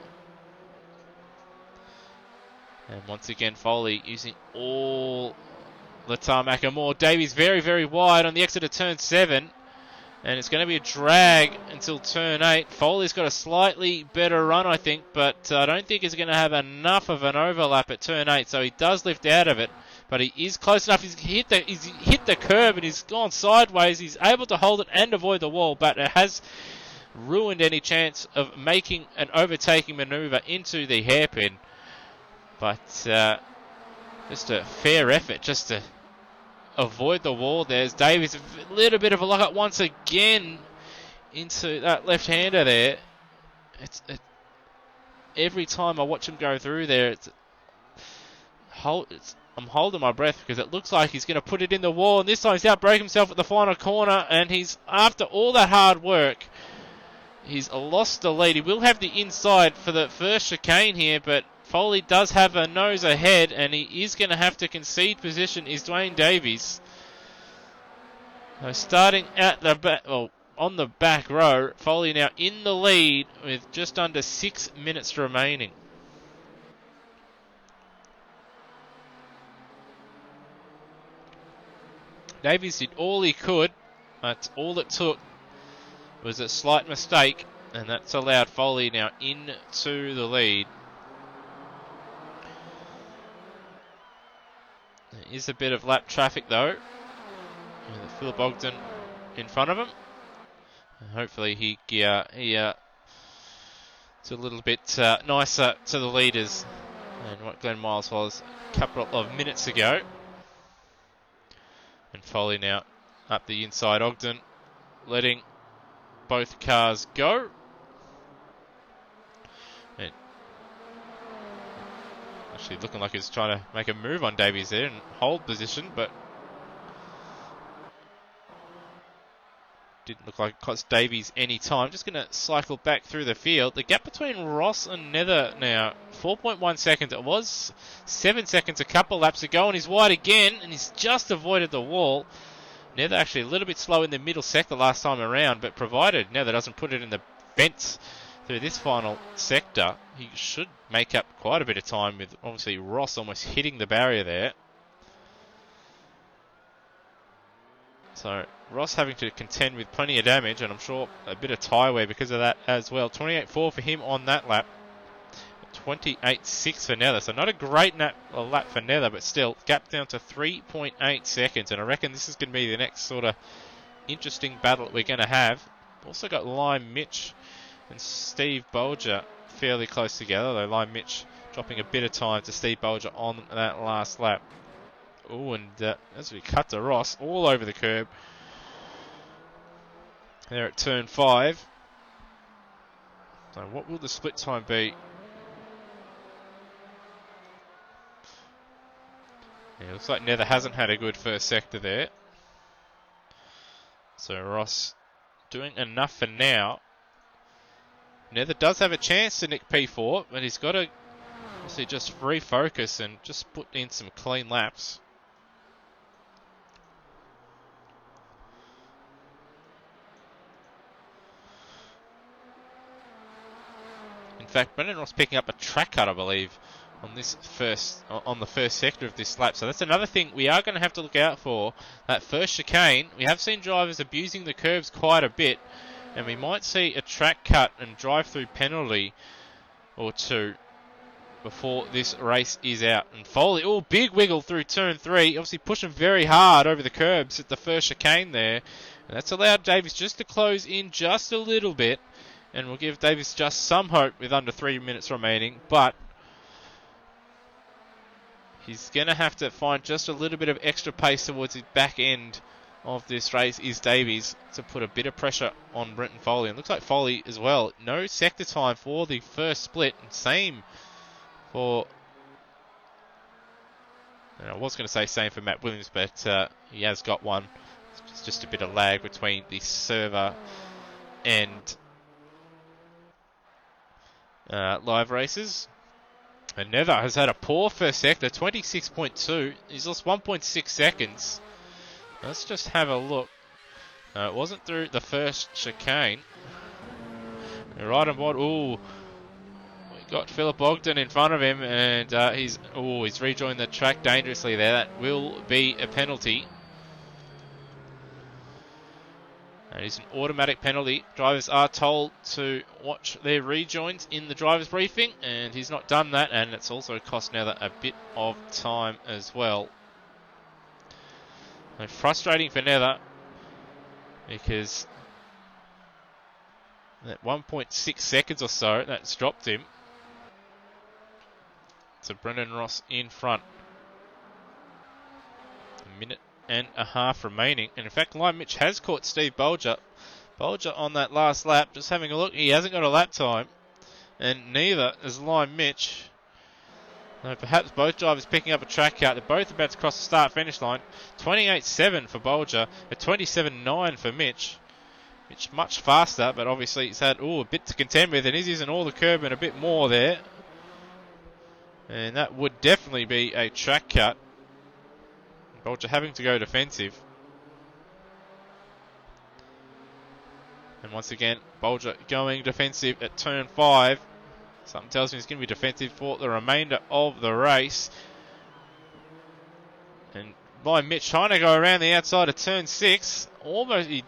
And once again, Foley using all the tarmac and more. Davies very, very wide on the exit of turn 7. And it's going to be a drag until turn 8. Foley's got a slightly better run, I think, but I don't think he's going to have enough of an overlap at turn 8. So he does lift out of it, but he is close enough. He's hit the curb and he's gone sideways. He's able to hold it and avoid the wall, but it has ruined any chance of making an overtaking maneuver into the hairpin. But just a fair effort just to avoid the wall. There's Davies, a little bit of a lockup once again into that left-hander there. Every time I watch him go through there, I'm holding my breath because it looks like he's going to put it in the wall, and this time he's outbraked himself at the final corner, and he's, after all that hard work, he's lost the lead. He will have the inside for the first chicane here, but Foley does have a nose ahead, and he is going to have to concede position is Dwayne Davies. So starting at the back, on the back row, Foley now in the lead with just under 6 minutes remaining. Davies did all he could, but all it took was a slight mistake, and that's allowed Foley now into the lead. There is a bit of lap traffic though, with Philip Ogden in front of him. And hopefully it's a little bit nicer to the leaders than what Glenn Miles was a couple of minutes ago. And Foley now up the inside. Ogden letting both cars go. And actually looking like he's trying to make a move on Davies there and hold position, but didn't look like it cost Davies any time. Just going to cycle back through the field. The gap between Ross and Nether now, 4.1 seconds. It was 7 seconds a couple laps ago, and he's wide again, and he's just avoided the wall. Nether actually a little bit slow in the middle sector last time around, but provided Nether doesn't put it in the fence through this final sector, he should make up quite a bit of time with obviously Ross almost hitting the barrier there. So Ross having to contend with plenty of damage, and I'm sure a bit of tyre wear because of that as well. 28.4 for him on that lap. 28.6 for Nether. So not a great lap for Nether, but still gap down to 3.8 seconds. And I reckon this is going to be the next sort of interesting battle we're going to have. Also got Lime Mitch and Steve Bolger fairly close together, though Lime Mitch dropping a bit of time to Steve Bolger on that last lap. Oh, and as we cut to Ross all over the curb. There at turn 5. So what will the split time be? Yeah, looks like Nether hasn't had a good first sector there. So Ross doing enough for now. Nether does have a chance to nick P4, but he's got to obviously just refocus and just put in some clean laps. In fact, Brendan Ross picking up a track cut, I believe, on the first sector of this lap. So that's another thing we are going to have to look out for. That first chicane, we have seen drivers abusing the curbs quite a bit, and we might see a track cut and drive-through penalty or two before this race is out. And Foley, big wiggle through turn 3, obviously pushing very hard over the curbs at the first chicane there, and that's allowed Davies just to close in just a little bit. And we'll give Davies just some hope with under 3 minutes remaining. But he's going to have to find just a little bit of extra pace towards the back end of this race, is Davies, to put a bit of pressure on Brenton Foley. And looks like Foley as well. No sector time for the first split. And same for... And I was going to say same for Matt Williams, but he has got one. It's just a bit of lag between the server and... Liveracers. And Nether has had a poor first sector, 26.2. He's lost 1.6 seconds. Let's just have a look. It wasn't through the first chicane. Right on board. We got Philip Ogden in front of him, and he's rejoined the track dangerously there. That will be a penalty. It is an automatic penalty. Drivers are told to watch their rejoins in the driver's briefing, and he's not done that, and it's also cost Nether a bit of time as well. So frustrating for Nether, because that 1.6 seconds or so, that's dropped him. So Brendan Ross in front. A minute and a half remaining, and in fact Lime Mitch has caught Steve Bolger on that last lap. Just having a look, he hasn't got a lap time, and neither is Lime Mitch. Now, perhaps both drivers picking up a track cut. They're both about to cross the start finish line. 28.7 for Bolger, a 27.9 for Mitch. Mitch much faster, but obviously he's had a bit to contend with, and he's using all the curb and a bit more there, and that would definitely be a track cut. Bolger having to go defensive. And once again, Bolger going defensive at turn 5. Something tells me he's going to be defensive for the remainder of the race. And by Mitch trying to go around the outside of turn 6. Almost, he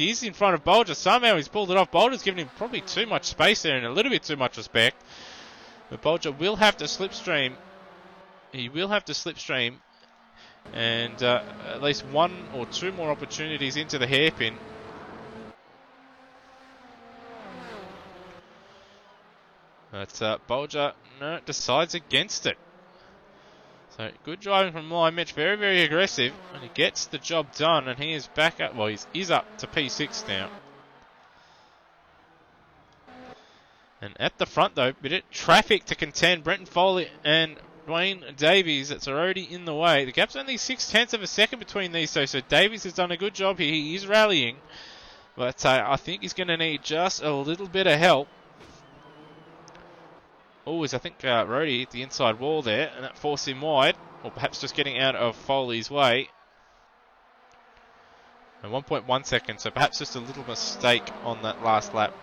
is in front of Bolger. Somehow he's pulled it off. Bolger's given him probably too much space there and a little bit too much respect. But Bolger will have to slipstream. He will have to slipstream. And at least one or two more opportunities into the hairpin. But Bolger decides against it. So good driving from Lime Mitch, very, very aggressive, and he gets the job done, and he is back up. Well, he's up to P6 now. And at the front though, bit of traffic to contend. Brenton Foley and Dwayne Davies, that's already in the way. The gap's only 0.6 of a second between these two, so Davies has done a good job here. He is rallying, but I think he's going to need just a little bit of help. I think Rhodey hit the inside wall there, and that forced him wide, or perhaps just getting out of Foley's way. And 1.1 seconds, so perhaps just a little mistake on that last lap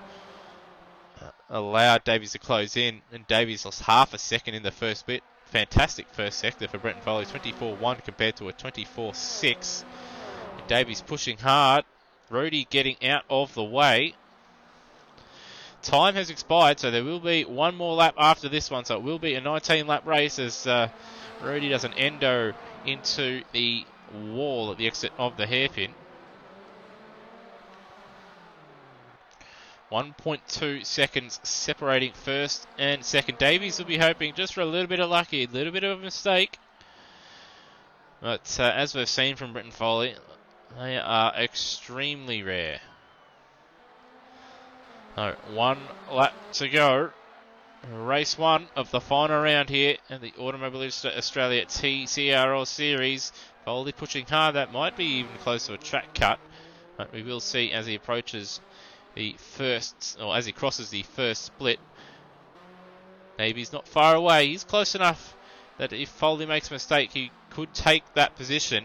allowed Davies to close in, and Davies lost half a second in the first bit. Fantastic first sector for Brenton Foley, 24.1 compared to a 24.6. Davies pushing hard, Rhodey getting out of the way. Time has expired, so there will be one more lap after this one, so it will be a 19-lap race as Rhodey does an endo into the wall at the exit of the hairpin. 1.2 seconds separating first and second. Davies will be hoping just for a little bit of lucky, a little bit of a mistake. But as we've seen from Britton Foley, they are extremely rare. So, 1 lap to go. Race 1 of the final round here at the Automobilista Australia TCR Series. Foley pushing hard. That might be even close to a track cut. But we will see as he approaches the first, or as he crosses the first split. Maybe he's not far away. He's close enough that if Foley makes a mistake, he could take that position.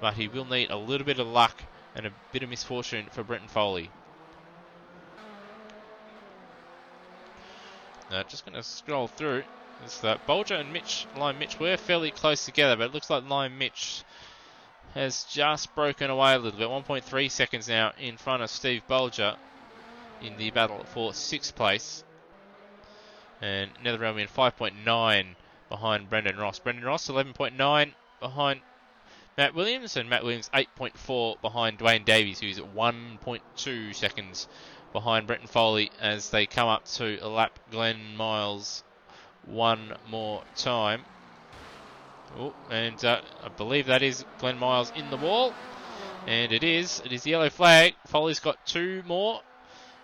But he will need a little bit of luck and a bit of misfortune for Brenton Foley. Just going to scroll through. It's that Bolger and Lime Mitch were fairly close together, but it looks like Lime Mitch has just broken away a little bit. 1.3 seconds now in front of Steve Bolger in the battle for 6th place. And Netherrealmian 5.9 behind Brendan Ross. Brendan Ross 11.9 behind Matt Williams, and Matt Williams 8.4 behind Dwayne Davies, who's at 1.2 seconds behind Brenton Foley as they come up to lap Glenn Miles one more time. Oh, and I believe that is Glenn Miles in the wall. And it is the yellow flag. Foley's got 2 more.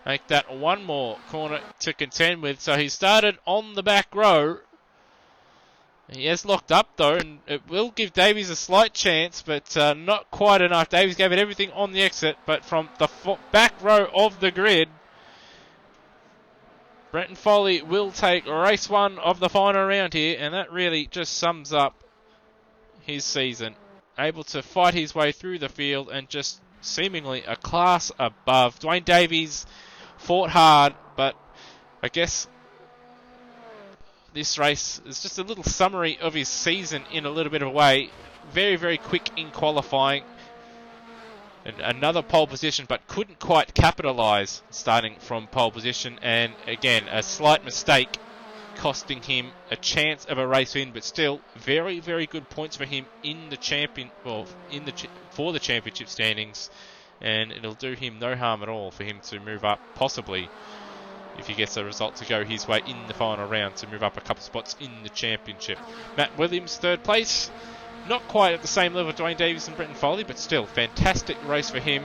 Make that 1 more corner to contend with. So he started on the back row. He has locked up though, and it will give Davies a slight chance, but not quite enough. Davies gave it everything on the exit, but from the back row of the grid, Brenton Foley will take race 1 of the final round here, and that really just sums up his season. Able to fight his way through the field and just seemingly a class above. Dwayne Davies fought hard, but I guess this race is just a little summary of his season in a little bit of a way. Very, very quick in qualifying. And another pole position, but couldn't quite capitalise starting from pole position. And again, a slight mistake costing him a chance of a race win, but still very, very good points for him in the for the championship standings. And it'll do him no harm at all for him to move up, possibly, if he gets a result to go his way in the final round, to move up a couple spots in the championship. Matt Williams, 3rd place. Not quite at the same level of Dwayne Davies and Brenton Foley, but still, fantastic race for him.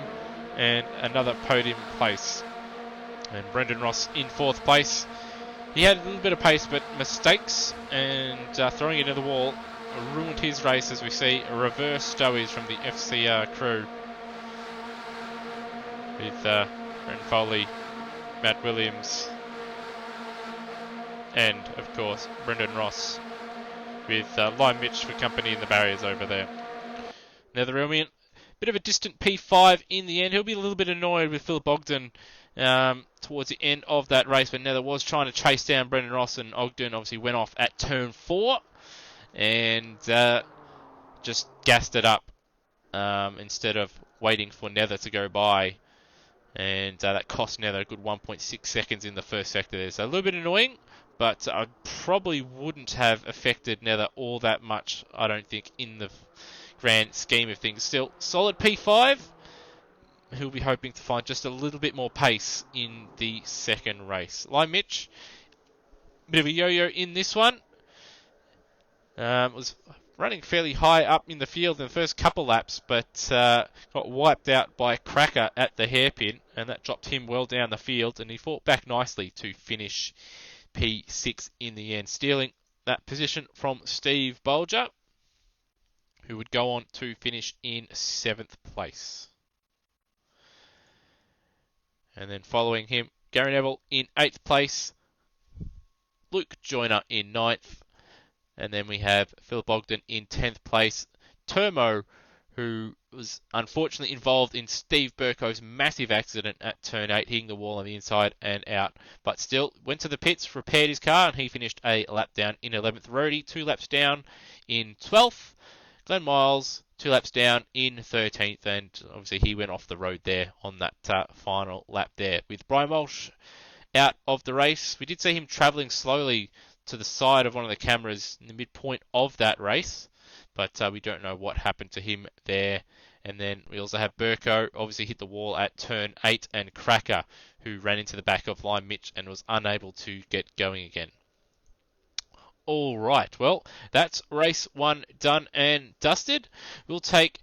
And another podium place. And Brendan Ross in 4th place. He had a little bit of pace, but mistakes and throwing it into the wall ruined his race, as we see reverse stowies from the FCR crew. With Brenton Foley, Matt Williams, and of course Brendan Ross, with Lime Mitch for company in the barriers over there. Netherrealmian, bit of a distant P5 in the end. He'll be a little bit annoyed with Philip Ogden towards the end of that race, but Nether was trying to chase down Brendan Ross, and Ogden obviously went off at turn 4 and just gassed it up instead of waiting for Nether to go by. And that cost Nether a good 1.6 seconds in the first sector there. So a little bit annoying, but I probably wouldn't have affected Nether all that much, I don't think, in the grand scheme of things. Still, solid P5. He'll be hoping to find just a little bit more pace in the second race. Lime Mitch, bit of a yo-yo in this one. Was running fairly high up in the field in the first couple laps, but got wiped out by Cracker at the hairpin, and that dropped him well down the field, and he fought back nicely to finish P6 in the end, stealing that position from Steve Bolger, who would go on to finish in 7th place. And then following him, Gary Neville in 8th place, Luke Joyner in 9th, and then we have Philip Ogden in 10th place. Termo, who was unfortunately involved in Steve Burko's massive accident at turn 8, hitting the wall on the inside and out. But still, went to the pits, repaired his car, and he finished a lap down in 11th. Rhodey, 2 laps down in 12th. Glenn Miles, 2 laps down in 13th, and obviously he went off the road there on that final lap there. With Brian Walsh out of the race, we did see him travelling slowly to the side of one of the cameras in the midpoint of that race, but we don't know what happened to him there. And then we also have Burko, obviously hit the wall at turn 8, and Cracker, who ran into the back of line Mitch and was unable to get going again. All right, well, that's race 1 done and dusted. We'll take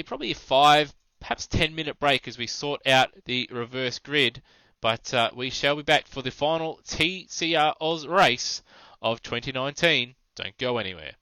probably a 5, perhaps 10-minute break as we sort out the reverse grid, but we shall be back for the final TCR Oz race of 2019. Don't go anywhere.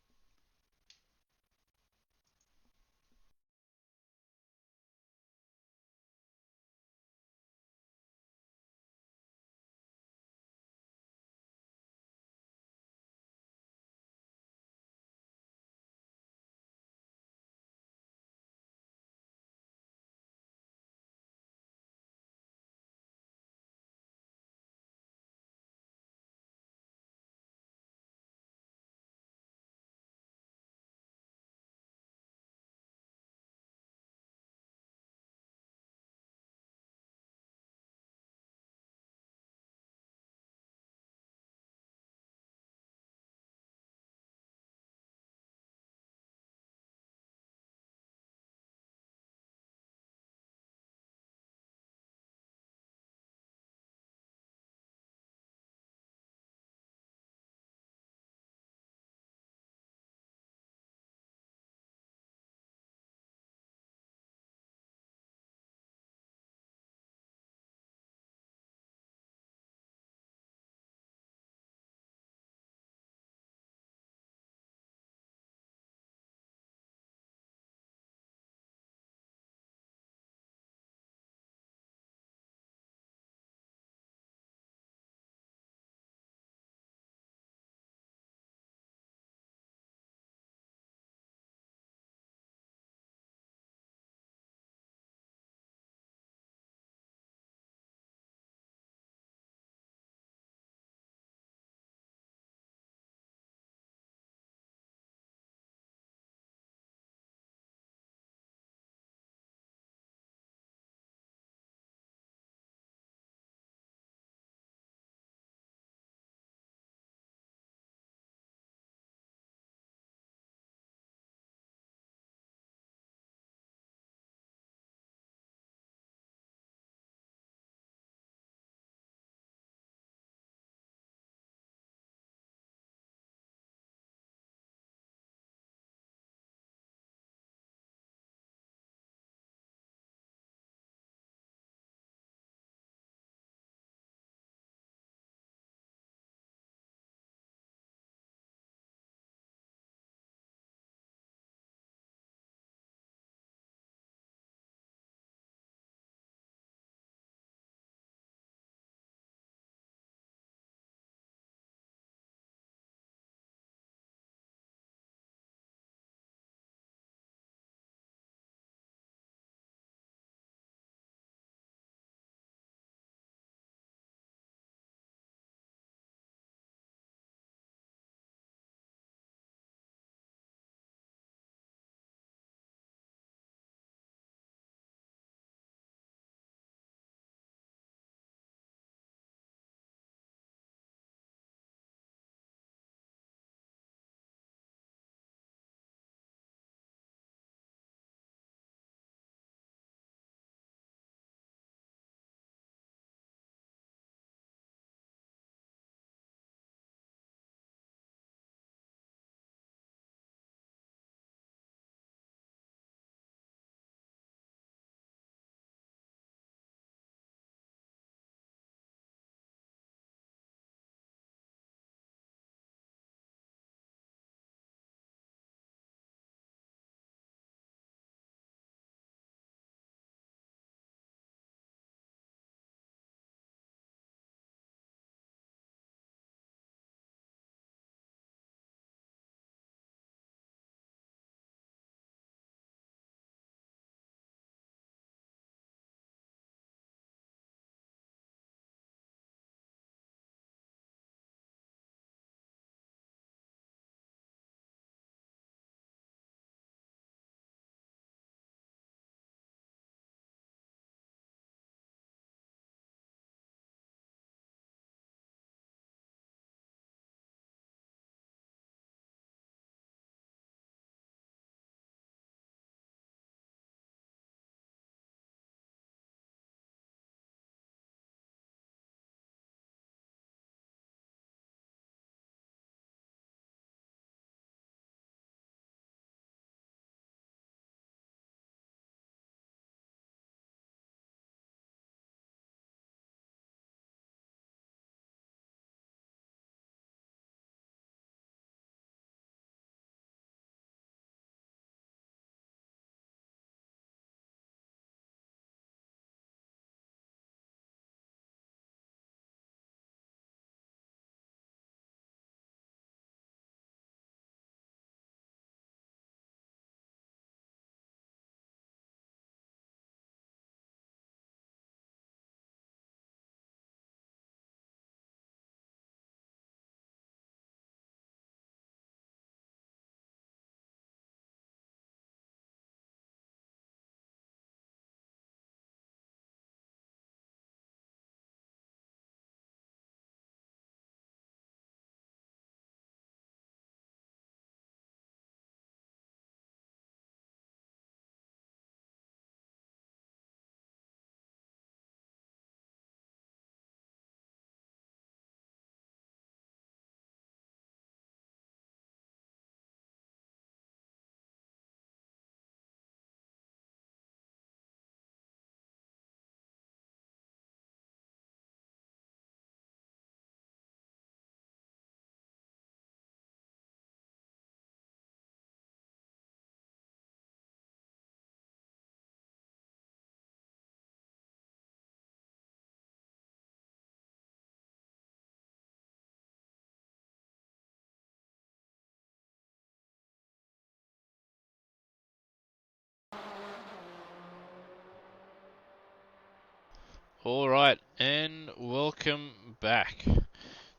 Alright, and welcome back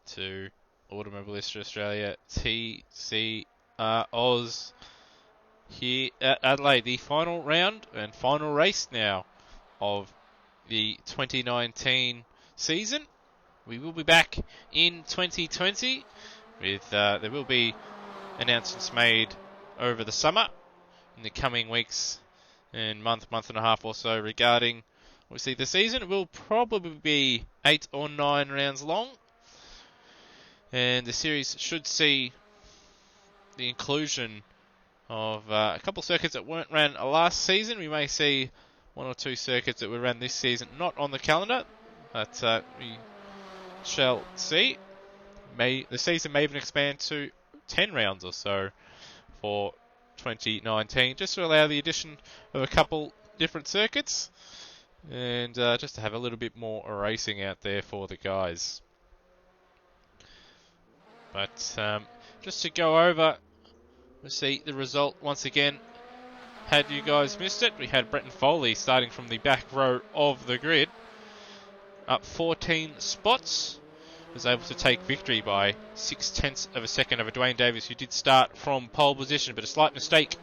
to Automobilista Australia TCR Oz here at Adelaide. The final round and final race now of the 2019 season. We will be back in 2020 with there will be announcements made over the summer in the coming weeks and month and a half or so regarding obviously the season. Will probably be 8 or 9 rounds long, and the series should see the inclusion of a couple of circuits that weren't ran last season. We may see 1 or 2 circuits that were ran this season not on the calendar, but we shall see. The season may even expand to 10 rounds or so for 2019, just to allow the addition of a couple different circuits and just to have a little bit more racing out there for the guys. But just to go over, we'll see the result once again. Had you guys missed it, we had Brenton Foley starting from the back row of the grid, up 14 spots. Was able to take victory by 0.6 of a second over Dwayne Davis, who did start from pole position, but a slight mistake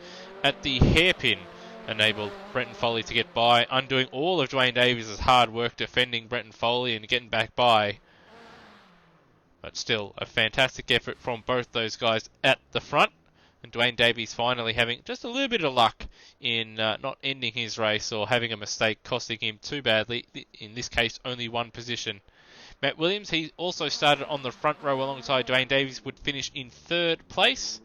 at the hairpin enabled Brenton Foley to get by, undoing all of Dwayne Davis' hard work defending Brenton Foley and getting back by. But still, a fantastic effort from both those guys at the front. And Dwayne Davies finally having just a little bit of luck in not ending his race or having a mistake costing him too badly. In this case, only one position. Matt Williams, he also started on the front row alongside Dwayne Davies, would finish in 3rd place,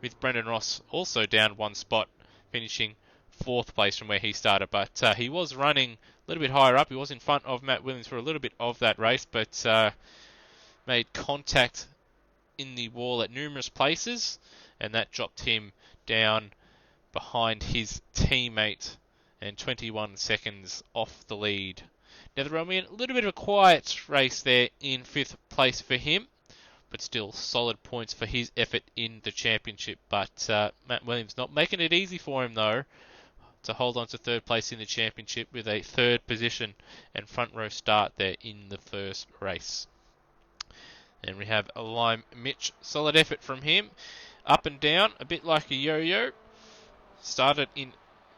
with Brendan Ross also down 1 spot, finishing 4th place from where he started. But he was running a little bit higher up. He was in front of Matt Williams for a little bit of that race, but made contact in the wall at numerous places, and that dropped him down behind his teammate and 21 seconds off the lead. Netherrealmian, a little bit of a quiet race there in 5th place for him, but still solid points for his effort in the championship. But Matt Williams not making it easy for him though to hold on to 3rd place in the championship with a 3rd position and front row start there in the first race. And we have a Lime Mitch, solid effort from him, up and down, a bit like a yo-yo. Started in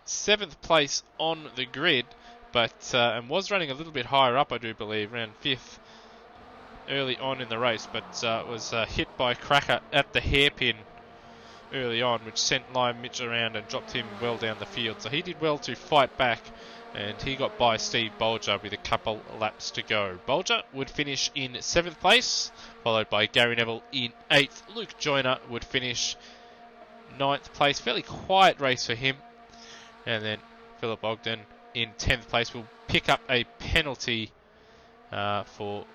7th place on the grid, but and was running a little bit higher up, I do believe, ran 5th early on in the race, but was hit by Cracker at the hairpin early on, which sent Lime Mitch around and dropped him well down the field. So he did well to fight back, and he got by Steve Bolger with a couple laps to go. Bolger would finish in 7th place, followed by Gary Neville in 8th. Luke Joyner would finish 9th place. Fairly quiet race for him. And then Philip Ogden in 10th place will pick up a penalty for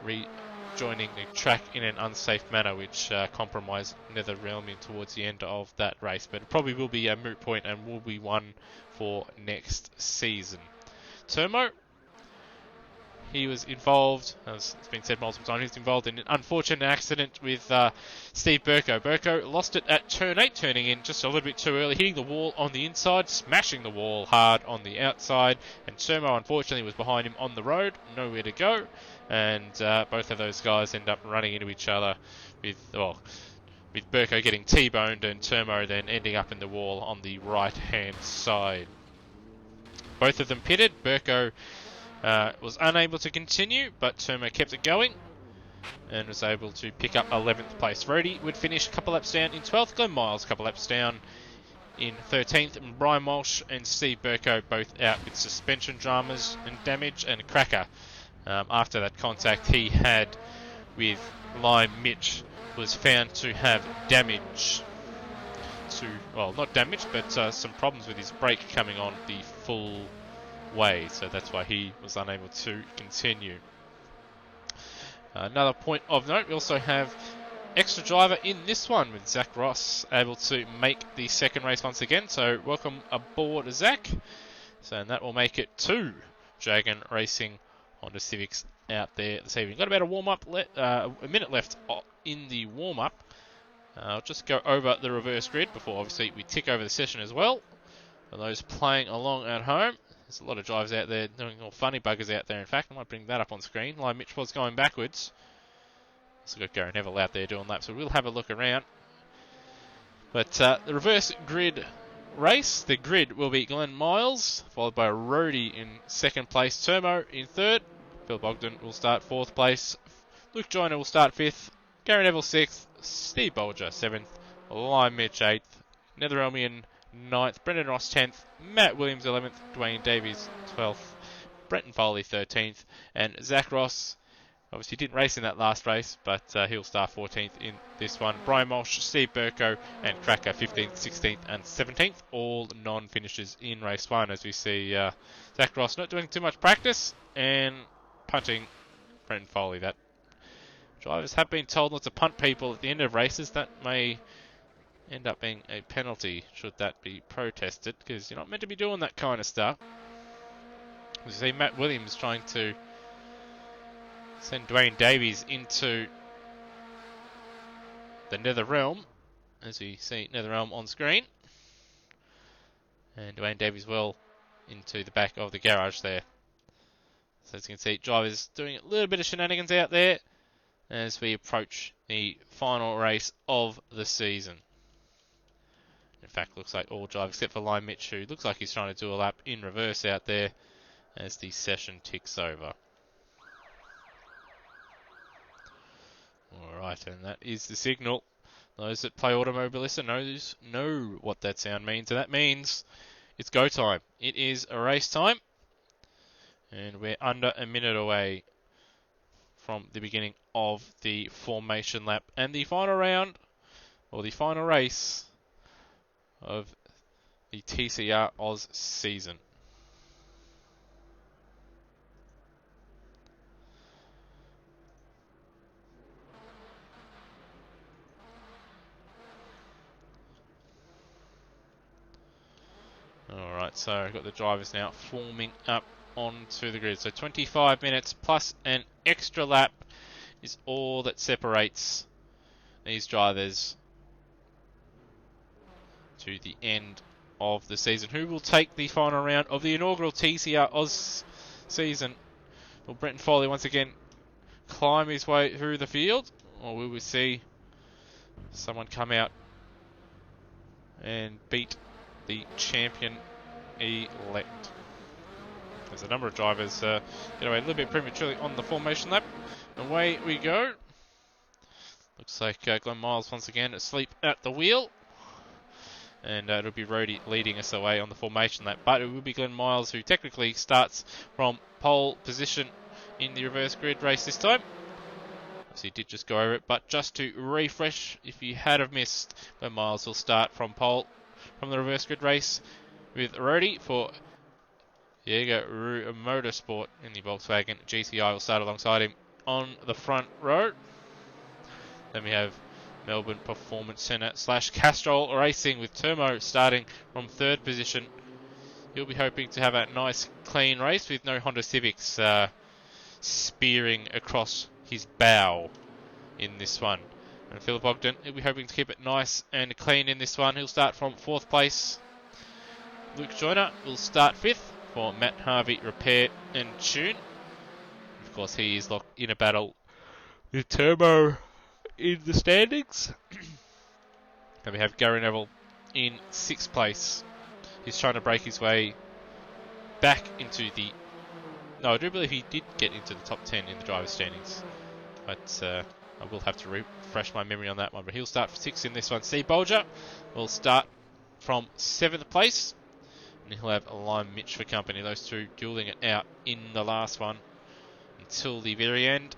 rejoining the track in an unsafe manner, which compromised Netherrealmian towards the end of that race. But it probably will be a moot point and will be one for next season. Termo, he was involved, as it's been said multiple times, he was involved in an unfortunate accident with Steve Burko. Burko lost it at turn 8, turning in just a little bit too early, hitting the wall on the inside, smashing the wall hard on the outside, and Termo unfortunately was behind him on the road, nowhere to go, and both of those guys end up running into each other with Burko getting T-boned and Termo then ending up in the wall on the right-hand side. Both of them pitted. Burko was unable to continue, but Termo kept it going and was able to pick up 11th place. Rody would finish a couple laps down in 12th. Glenn Miles a couple laps down in 13th. And Brian Walsh and Steve Burko both out with suspension dramas and damage. And Cracker, after that contact he had with Lime Mitch, was found to have damage not damage, but some problems with his brake coming on the full way, so that's why he was unable to continue. Another point of note, we also have extra driver in this one with Zach Ross able to make the second race once again, so welcome aboard Zach. And that will make it 2 Dragon Racing Honda Civics out there this evening. Got about a minute left in the warm-up. I'll just go over the reverse grid before obviously we tick over the session as well. For those playing along at home, There's a lot of drivers out there doing all funny buggers out there. In fact, I might bring that up on screen. Like Mitch was going backwards. So we've got Gary Neville out there doing laps, so we'll have a look around. But the reverse grid race, the grid will be Glenn Miles, followed by Rhodey in second place, Termo in third, Phil Bogdan will start fourth place, Luke Joyner will start fifth, Gary Neville sixth, Steve Bolger seventh, Lime Mitch eighth, Netherelmian ninth, Brendan Ross 10th, Matt Williams 11th, Dwayne Davies 12th, Brenton Foley 13th, and Zach Ross obviously didn't race in that last race, but he'll start 14th in this one. Brian Walsh, Steve Burko, and Cracker 15th, 16th, and 17th, all non-finishers in race one, as we see Zach Ross not doing too much practice and punting Brenton Foley. That drivers have been told not to punt people at the end of races. That may end up being a penalty should that be protested, because you're not meant to be doing that kind of stuff. We see Matt Williams trying to send Dwayne Davies into the Nether Realm, as we see Nether Realm on screen. And Dwayne Davies well into the back of the garage there. So as you can see, drivers doing a little bit of shenanigans out there as we approach the final race of the season. In fact, looks like all drivers except for Lime Mitch, who looks like he's trying to do a lap in reverse out there as the session ticks over. Alright, and that is the signal. Those that play Automobilista know what that sound means, and that means it's go time. It is a race time, and we're under a minute away from the beginning of the formation lap and the final round, or the final race of the TCR Oz season. Alright, so I've got the drivers now forming up onto the grid. So 25 minutes plus an extra lap is all that separates these drivers to the end of the season. Who will take the final round of the inaugural TCR Oz season? Will Brenton Foley once again climb his way through the field, or will we see someone come out and beat the champion elect? There's a number of drivers get away a little bit prematurely on the formation lap. Away we go. Looks like Glenn Miles once again asleep at the wheel. And it'll be Rhodey leading us away on the formation lap. But it will be Glenn Miles who technically starts from pole position in the reverse grid race this time. So he did just go over it, but just to refresh, if you had have missed, Glenn Miles will start from pole from the reverse grid race with Rhodey for Diego Motorsport in the Volkswagen. GCI will start alongside him on the front row. Then we have Melbourne Performance Centre / Castrol Racing with Termo starting from third position. He'll be hoping to have a nice clean race with no Honda Civics spearing across his bow in this one. And Philip Ogden, he'll be hoping to keep it nice and clean in this one. He'll start from fourth place. Luke Joyner will start fifth for Matt Harvey Repair and Tune. Of course, he is locked in a battle with Turbo in the standings. And we have Gary Neville in sixth place. He's trying to break his way back into the... No, I do believe he did get into the top 10 in the driver's standings. But I will have to refresh my memory on that one. But he'll start for sixth in this one. Steve Bolger will start from seventh place. And he'll have Lime Mitch for company. Those two dueling it out in the last one until the very end.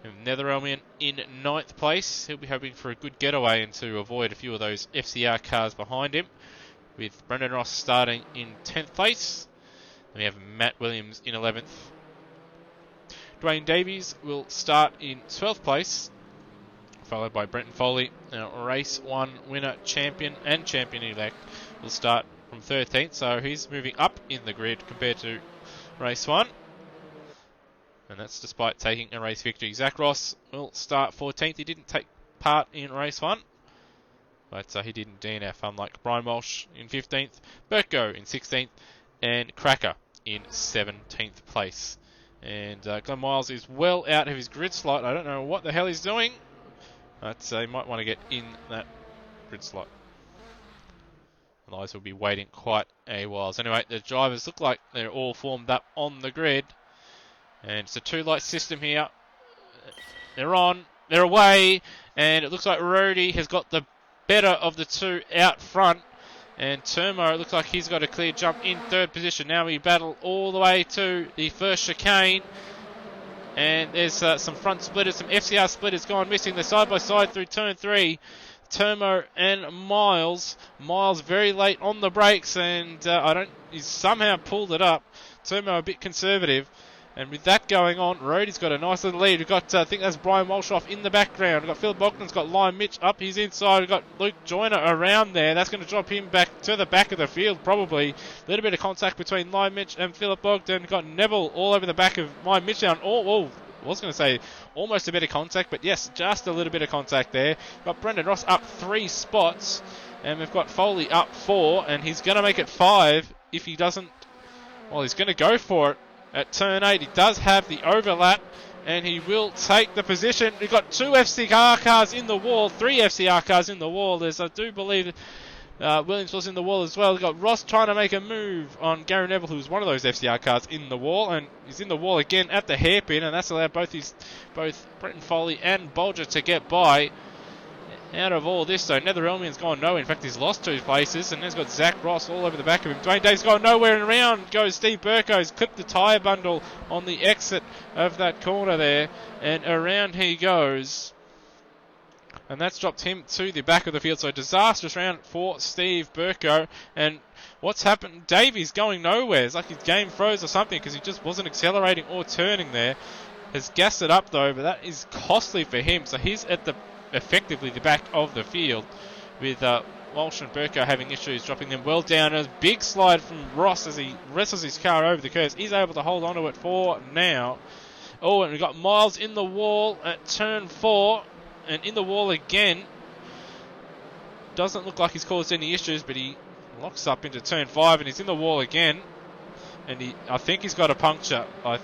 And Netherelmian in ninth place. He'll be hoping for a good getaway and to avoid a few of those FCR cars behind him. With Brendan Ross starting in 10th place. And we have Matt Williams in 11th. Dwayne Davies will start in 12th place. Followed by Brenton Foley. Now, race 1 winner, champion and champion-elect will start from 13th. So he's moving up in the grid compared to race 1. And that's despite taking a race victory. Zach Ross will start 14th. He didn't take part in race 1. But he did in DNF, unlike Brian Walsh in 15th, Burko in 16th, and Cracker in 17th place. And Glenn Miles is well out of his grid slot. I don't know what the hell he's doing, but he might want to get in that grid slot. Otherwise, we'll be waiting quite a while. So anyway, the drivers look like they're all formed up on the grid. And it's a two-light system here. They're on, they're away, and it looks like Rody has got the better of the two out front. And Turmo, it looks like he's got a clear jump in third position. Now we battle all the way to the first chicane. And there's some front splitters, some FCR splitters gone missing. They're side by side through turn 3. Turmo and Miles. Miles very late on the brakes, and he's somehow pulled it up. Turmo a bit conservative. And with that going on, Rody's got a nice little lead. We've got, I think that's Brian Walshoff in the background. We've got Phil Bogdan's got Lion Mitch up his inside. We've got Luke Joyner around there. That's going to drop him back to the back of the field, probably. A little bit of contact between Lion Mitch and Philip Bogdan. We've got Neville all over the back of Lion Mitch down. I was going to say almost a bit of contact, but yes, just a little bit of contact there. We've got Brendan Ross up 3 spots, and we've got Foley up 4, and he's going to make it 5 if he doesn't. Well, he's going to go for it. At turn 8, he does have the overlap, and he will take the position. We've got 2 FCR cars in the wall, 3 FCR cars in the wall. I do believe Williams was in the wall as well. We've got Ross trying to make a move on Gary Neville, who's one of those FCR cars in the wall, and he's in the wall again at the hairpin, and that's allowed both Brenton Foley and Bolger to get by. Out of all this, though, Nether Elmian's gone nowhere. In fact, he's lost 2 places, and there's got Zach Ross all over the back of him. Dwayne Dave's gone nowhere, and around goes Steve Burko's clipped the tyre bundle on the exit of that corner there, and around he goes. And that's dropped him to the back of the field. So a disastrous round for Steve Burko. And what's happened? Davey's going nowhere. It's like his game froze or something because he just wasn't accelerating or turning there. Has gassed it up though, but that is costly for him. So he's at effectively the back of the field with Walsh and Burko having issues, dropping them well down. A big slide from Ross as he wrestles his car over the curves. He's able to hold on to it for now. Oh, and we've got Miles in the wall at turn 4. And in the wall again. Doesn't look like he's caused any issues, but he locks up into turn 5 and he's in the wall again. And I think he's got a puncture. With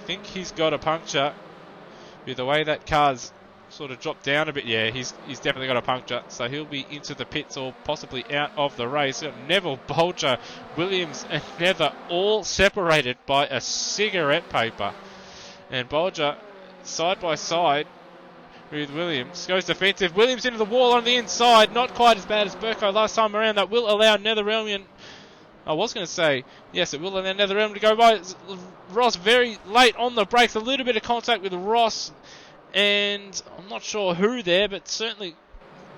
the way that car's sort of dropped down a bit. Yeah, he's definitely got a puncture. So he'll be into the pits or possibly out of the race. We've got Neville, Bolger, Williams and Nether all separated by a cigarette paper. And Bolger side by side with Williams. Goes defensive. Williams into the wall on the inside. Not quite as bad as Burko last time around. That will allow Netherelmian. I was going to say, yes, it will allow Netherelmian to go by. Ross very late on the brakes. A little bit of contact with Ross. And I'm not sure who there, but certainly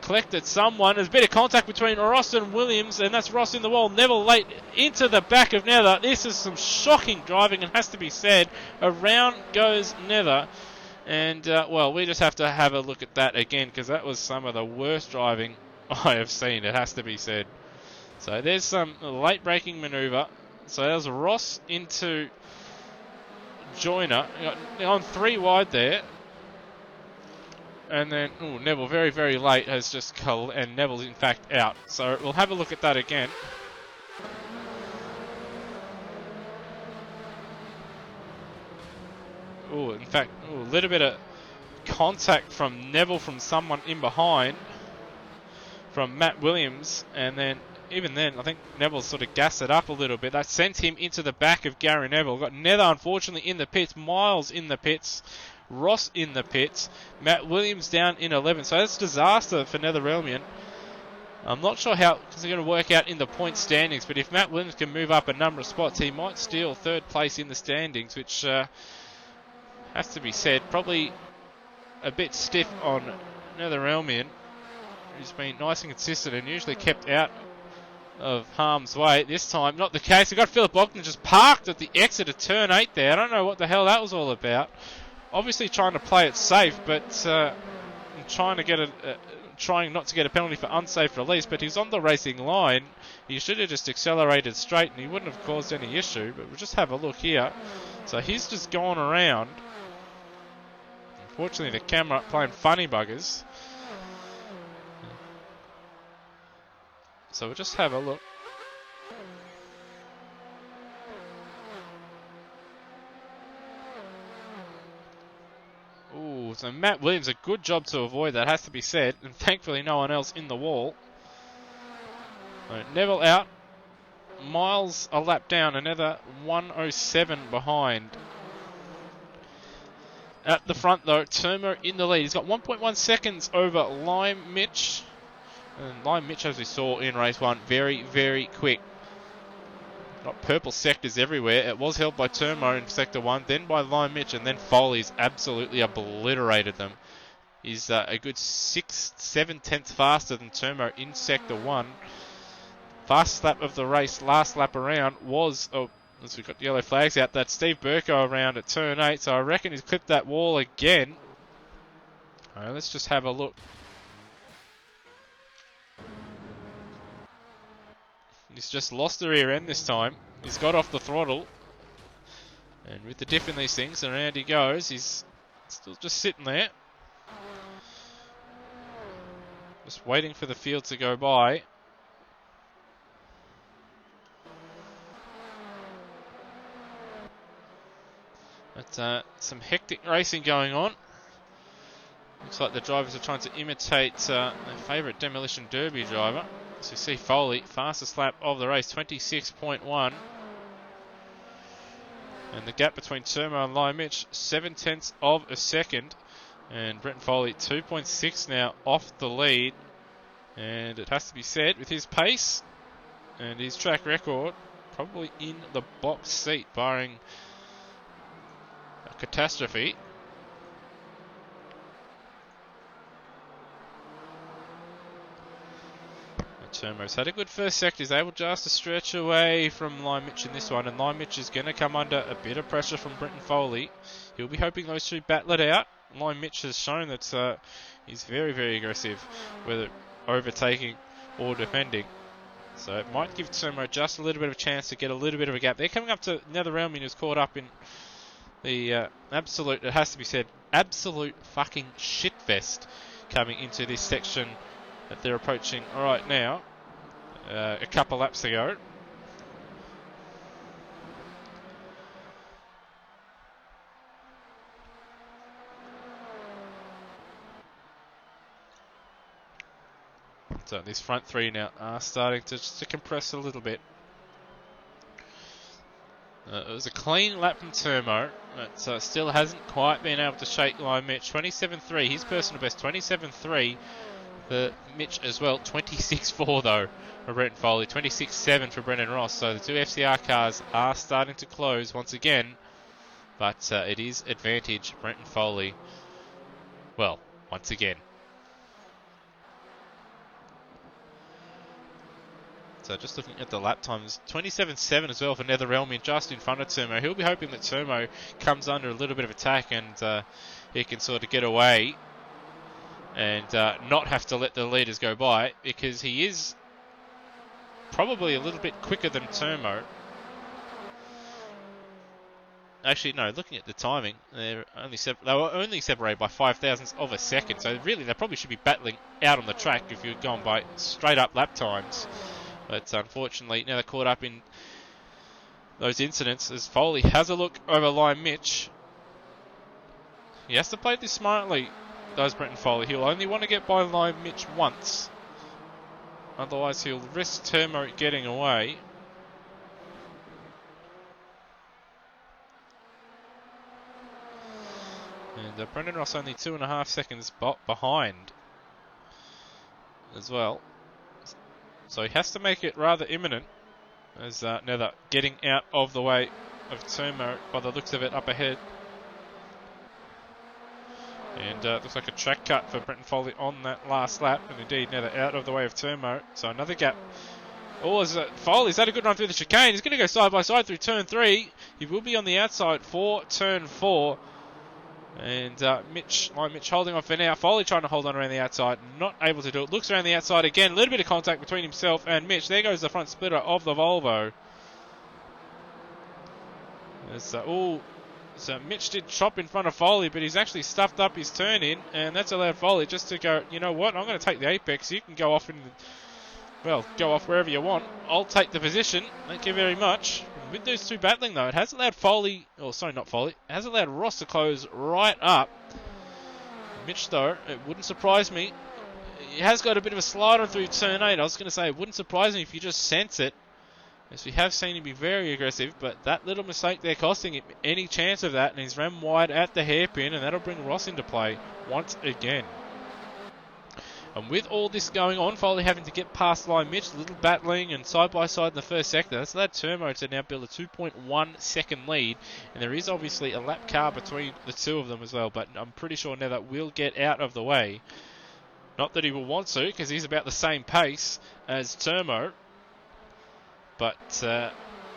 collected someone. There's a bit of contact between Ross and Williams, and that's Ross in the wall. Neville late into the back of Nether. This is some shocking driving, it has to be said. Around goes Nether. And, well, we just have to have a look at that again, because that was some of the worst driving I have seen, it has to be said. So there's some late braking manoeuvre. So there's Ross into Joyner. On 3 wide there. And then, Neville very, very late has just and Neville's in fact out. So we'll have a look at that again. In fact, a little bit of contact from Neville from someone in behind, from Matt Williams, and then even then, I think Neville sort of gassed it up a little bit. That sent him into the back of Gary Neville. Got Nether, unfortunately, in the pits, Miles in the pits, Ross in the pits, Matt Williams down in 11. So that's a disaster for Netherelmian. I'm not sure how it's going to work out in the point standings, but if Matt Williams can move up a number of spots, he might steal 3rd place in the standings, which has to be said, probably a bit stiff on Netherelmian, who's been nice and consistent and usually kept out of harm's way. This time, not the case. We've got Philip Bogdan just parked at the exit of turn 8 there. I don't know what the hell that was all about. Obviously trying to play it safe, but trying not to get a penalty for unsafe release, but he's on the racing line. He should have just accelerated straight and he wouldn't have caused any issue, but we'll just have a look here. So he's just gone around. Unfortunately, the camera playing funny buggers. So we'll just have a look. So Matt Williams, a good job to avoid that, has to be said. And thankfully no one else in the wall. So Neville out. Miles a lap down, another 107 behind. At the front though, Turmo in the lead. He's got 1.1 seconds over Lime Mitch. And Lime Mitch, as we saw in race 1, very, very quick. Got purple sectors everywhere. It was held by Turmo in sector 1, then by Lime Mitch, and then Foley's absolutely obliterated them. He's a good 7 tenths faster than Turmo in sector 1. Fastest lap of the race, last lap around, was, as we've got yellow flags out, that Steve Burko around at turn 8, so I reckon he's clipped that wall again. Alright, let's just have a look. He's just lost the rear end this time. He's got off the throttle. And with the diff in these things, around he goes. He's still just sitting there. Just waiting for the field to go by. But some hectic racing going on. Looks like the drivers are trying to imitate their favourite Demolition Derby driver. So you see Foley, fastest lap of the race, 26.1. And the gap between Turmo and Lime Mitch, 7 tenths of a second. And Brenton Foley, 2.6 now off the lead. And it has to be said, with his pace and his track record, probably in the box seat, barring a catastrophe. Turmo's had a good first sector. He's able just to stretch away from Lime Mitch in this one, and Lime Mitch is going to come under a bit of pressure from Brenton Foley. He'll be hoping those two battle it out. Lime Mitch has shown that he's very, very aggressive, whether overtaking or defending. So it might give Turmo just a little bit of a chance to get a little bit of a gap. They're coming up to Netherrealm, who's caught up in the absolute, it has to be said, absolute fucking shitfest coming into this section that they're approaching right now. A couple laps to go. So these front three now are starting to compress a little bit. It was a clean lap from Turmo, but still hasn't quite been able to shake Lime Mitch. 27.3, his personal best, 27.3 for Mitch as well. 26.4 though for Brenton Foley, 26.7 for Brendan Ross. So the two FCR cars are starting to close once again, but it is advantage Brenton Foley. Well, once again. So just looking at the lap times, 27.7 as well for Netherrealm, just in front of Turmo. He'll be hoping that Turmo comes under a little bit of attack and he can sort of get away and not have to let the leaders go by, because he is probably a little bit quicker than Turmo. Actually, no, looking at the timing, they were only separated by 0.05 of a second, so really they probably should be battling out on the track if you're going by straight up lap times. But unfortunately, now they're caught up in those incidents as Foley has a look over Lime Mitch. He has to play this smartly, does Brenton Foley. He'll only want to get by Lime Mitch once. Otherwise, he'll risk Turmo getting away. And Brendan Ross only 2.5 seconds behind as well. So he has to make it rather imminent, as now they're getting out of the way of Turmo by the looks of it up ahead. And looks like a track cut for Brenton Foley on that last lap, and indeed now they're out of the way of Turmo. So another gap. Foley's had a good run through the chicane. He's going to go side by side through turn 3. He will be on the outside for turn 4. And Lime Mitch holding on for now. Foley trying to hold on around the outside, not able to do it. Looks around the outside again. A little bit of contact between himself and Mitch. There goes the front splitter of the Volvo. So Mitch did chop in front of Foley, but he's actually stuffed up his turn in, and that's allowed Foley just to go, you know what, I'm going to take the apex. You can go off go off wherever you want. I'll take the position. Thank you very much. With those two battling though, it has allowed it has allowed Ross to close right up. Mitch, though, it wouldn't surprise me. He has got a bit of a slider through turn 8. I was going to say, it wouldn't surprise me if you just sense it, as we have seen him be very aggressive, but that little mistake there costing him any chance of that, and he's ran wide at the hairpin, and that'll bring Ross into play once again. And with all this going on, Foley having to get past line Mitch, a little battling and side by side in the first sector. That's allowed Turmo to now build a 2.1 second lead. And there is obviously a lap car between the two of them as well, but I'm pretty sure now that will get out of the way. Not that he will want to, because he's about the same pace as Turmo. But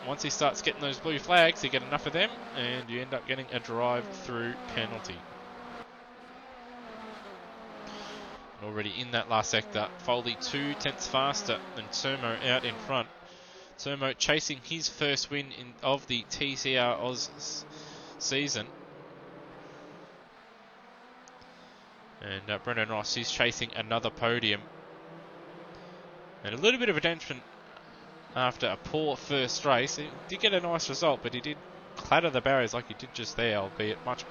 once he starts getting those blue flags, you get enough of them, and you end up getting a drive-through penalty. Already in that last sector, Foley 2 tenths faster than Turmo out in front. Turmo chasing his first win of the TCR Oz season. And Brendan Ross is chasing another podium. And a little bit of redemption after a poor first race. He did get a nice result, but he did clatter the barriers like he did just there, albeit much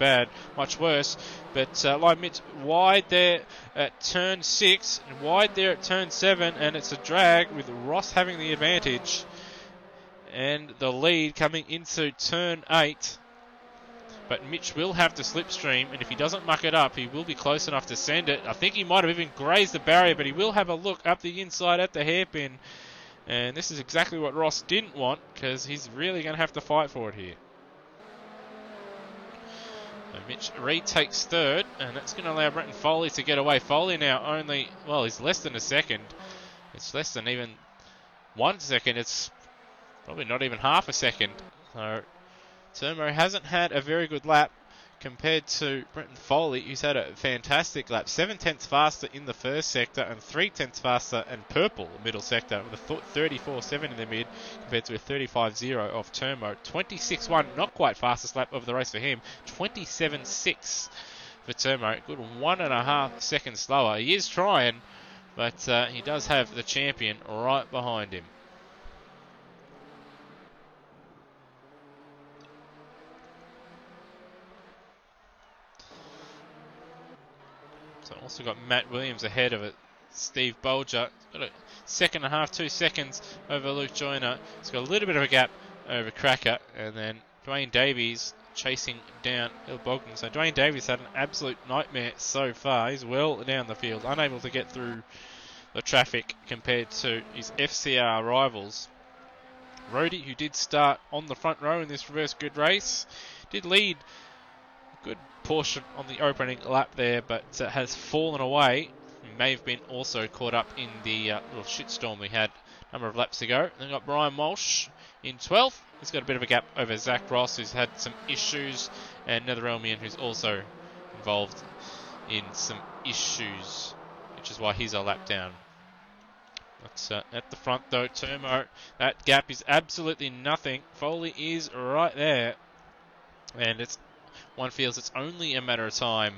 worse. But line Mitch wide there at turn 6, and wide there at turn 7, and it's a drag with Ross having the advantage. And the lead coming into turn 8. But Mitch will have to slipstream, and if he doesn't muck it up, he will be close enough to send it. I think he might have even grazed the barrier, but he will have a look up the inside at the hairpin. And this is exactly what Ross didn't want, because he's really going to have to fight for it here. So Mitch retakes third, and that's going to allow Brenton Foley to get away. Foley now only, well, he's less than a second. It's less than even 1 second. It's probably not even half a second. So Turmo hasn't had a very good lap compared to Brenton Foley, who's had a fantastic lap. 7 tenths faster in the first sector and 3 tenths faster in purple middle sector with a 34.7 in the mid compared to a 35.0 of Turmo. 26.1, not quite fastest lap of the race for him. 27.6 for Turmo. Good 1.5 seconds slower. He is trying, but he does have the champion right behind him. So also got Matt Williams ahead of it. Steve Bolger got a second and a half, 2 seconds over Luke Joyner. He's got a little bit of a gap over Cracker, and then Dwayne Davies chasing down Bill Bogdan. So Dwayne Davies had an absolute nightmare so far. He's well down the field, unable to get through the traffic compared to his FCR rivals. Rhodey, who did start on the front row in this reverse grid race, did lead a good portion on the opening lap there, but has fallen away. He may have been also caught up in the little shitstorm we had a number of laps ago. Then got Brian Walsh in 12th. He's got a bit of a gap over Zach Ross, who's had some issues, and Netherelmian, who's also involved in some issues, which is why he's a lap down. But at the front though, Turmo, that gap is absolutely nothing. Foley is right there, and one feels it's only a matter of time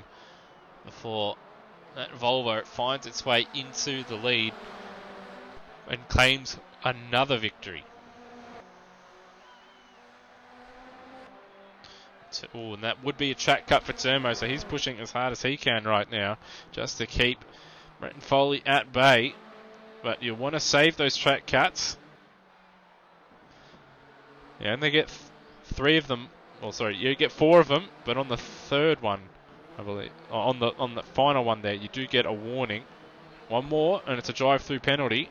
before that Volvo finds its way into the lead and claims another victory. Oh, and that would be a track cut for Turmo, so he's pushing as hard as he can right now just to keep Brenton Foley at bay. But you want to save those track cuts. Yeah, and they get 3 of them. Oh, sorry, you get 4 of them, but on the third one, I believe, on the final one there, you do get a warning. One more, and it's a drive-through penalty.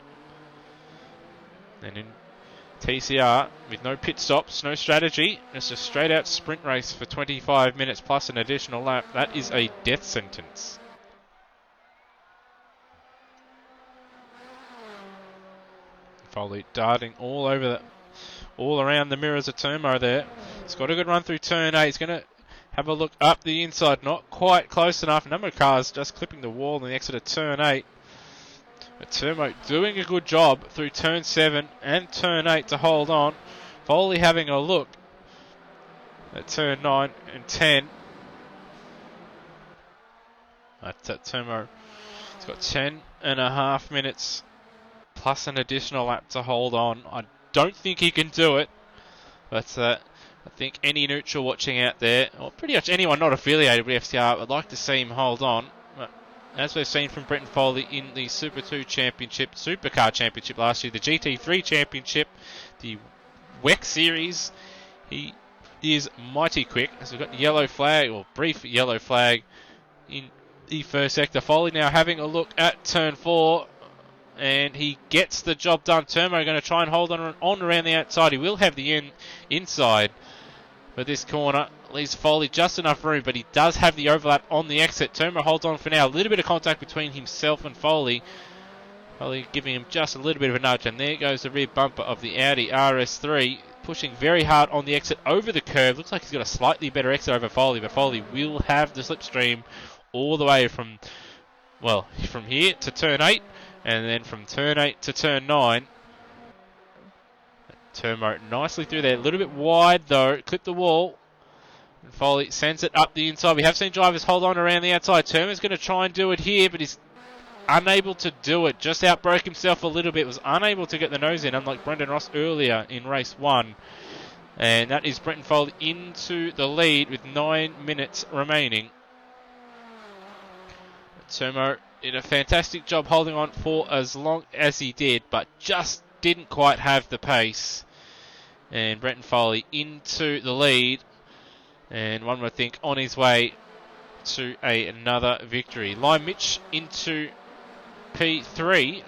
And in TCR, with no pit stops, no strategy, it's a straight-out sprint race for 25 minutes plus an additional lap. That is a death sentence. Foley darting all around the mirrors of Turmo there. He's got a good run through turn 8. He's going to have a look up the inside. Not quite close enough. A number of cars just clipping the wall in the exit of turn 8. But Turmo doing a good job through turn 7 and turn 8 to hold on. Foley having a look at turn 9 and 10. But Turmo has got 10.5 minutes plus an additional lap to hold on. I don't think he can do it, but I think any neutral watching out there, or pretty much anyone not affiliated with FCR, would like to see him hold on. as we've seen from Brenton Foley in the Super 2 Championship, Supercar Championship last year, the GT3 Championship, the WEC Series, he is mighty quick. So we've got the yellow flag, or brief yellow flag, in the first sector. Foley now having a look at turn 4, and he gets the job done. Turmo going to try and hold on around the outside. He will have the inside for this corner. Leaves Foley just enough room, but he does have the overlap on the exit. Turmo holds on for now. A little bit of contact between himself and Foley. Foley giving him just a little bit of a nudge, and there goes the rear bumper of the Audi RS3, pushing very hard on the exit over the curve. Looks like he's got a slightly better exit over Foley, but Foley will have the slipstream all the way from here to turn 8, and then from turn 8 to turn 9. Turmo nicely through there. A little bit wide though. Clipped the wall. And Foley sends it up the inside. We have seen drivers hold on around the outside. Turmo's going to try and do it here, but he's unable to do it. Just outbroke himself a little bit. Was unable to get the nose in, unlike Brendan Ross earlier in race 1. And that is Brenton Foley into the lead with 9 minutes remaining. Turmo did a fantastic job holding on for as long as he did, but just didn't quite have the pace. And Brenton Foley into the lead, and one would think on his way to another victory. Lime Mitch into P3.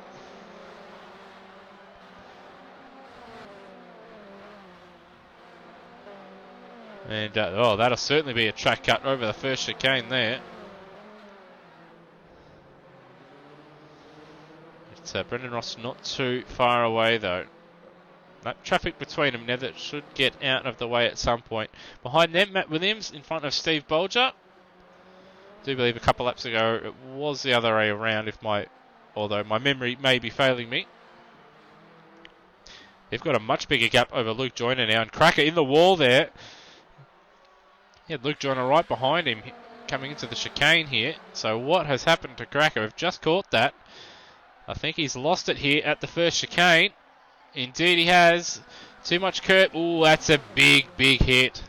And that'll certainly be a track cut over the first chicane there. It's Brendan Ross not too far away though. That traffic between them now that should get out of the way at some point. Behind them, Matt Williams in front of Steve Bolger. I do believe a couple laps ago it was the other way around, although my memory may be failing me. They've got a much bigger gap over Luke Joyner now, and Cracker in the wall there. He had Luke Joyner right behind him coming into the chicane here. So what has happened to Cracker? We've just caught that. I think he's lost it here at the first chicane. Indeed he has. Too much curb. Ooh, that's a big hit.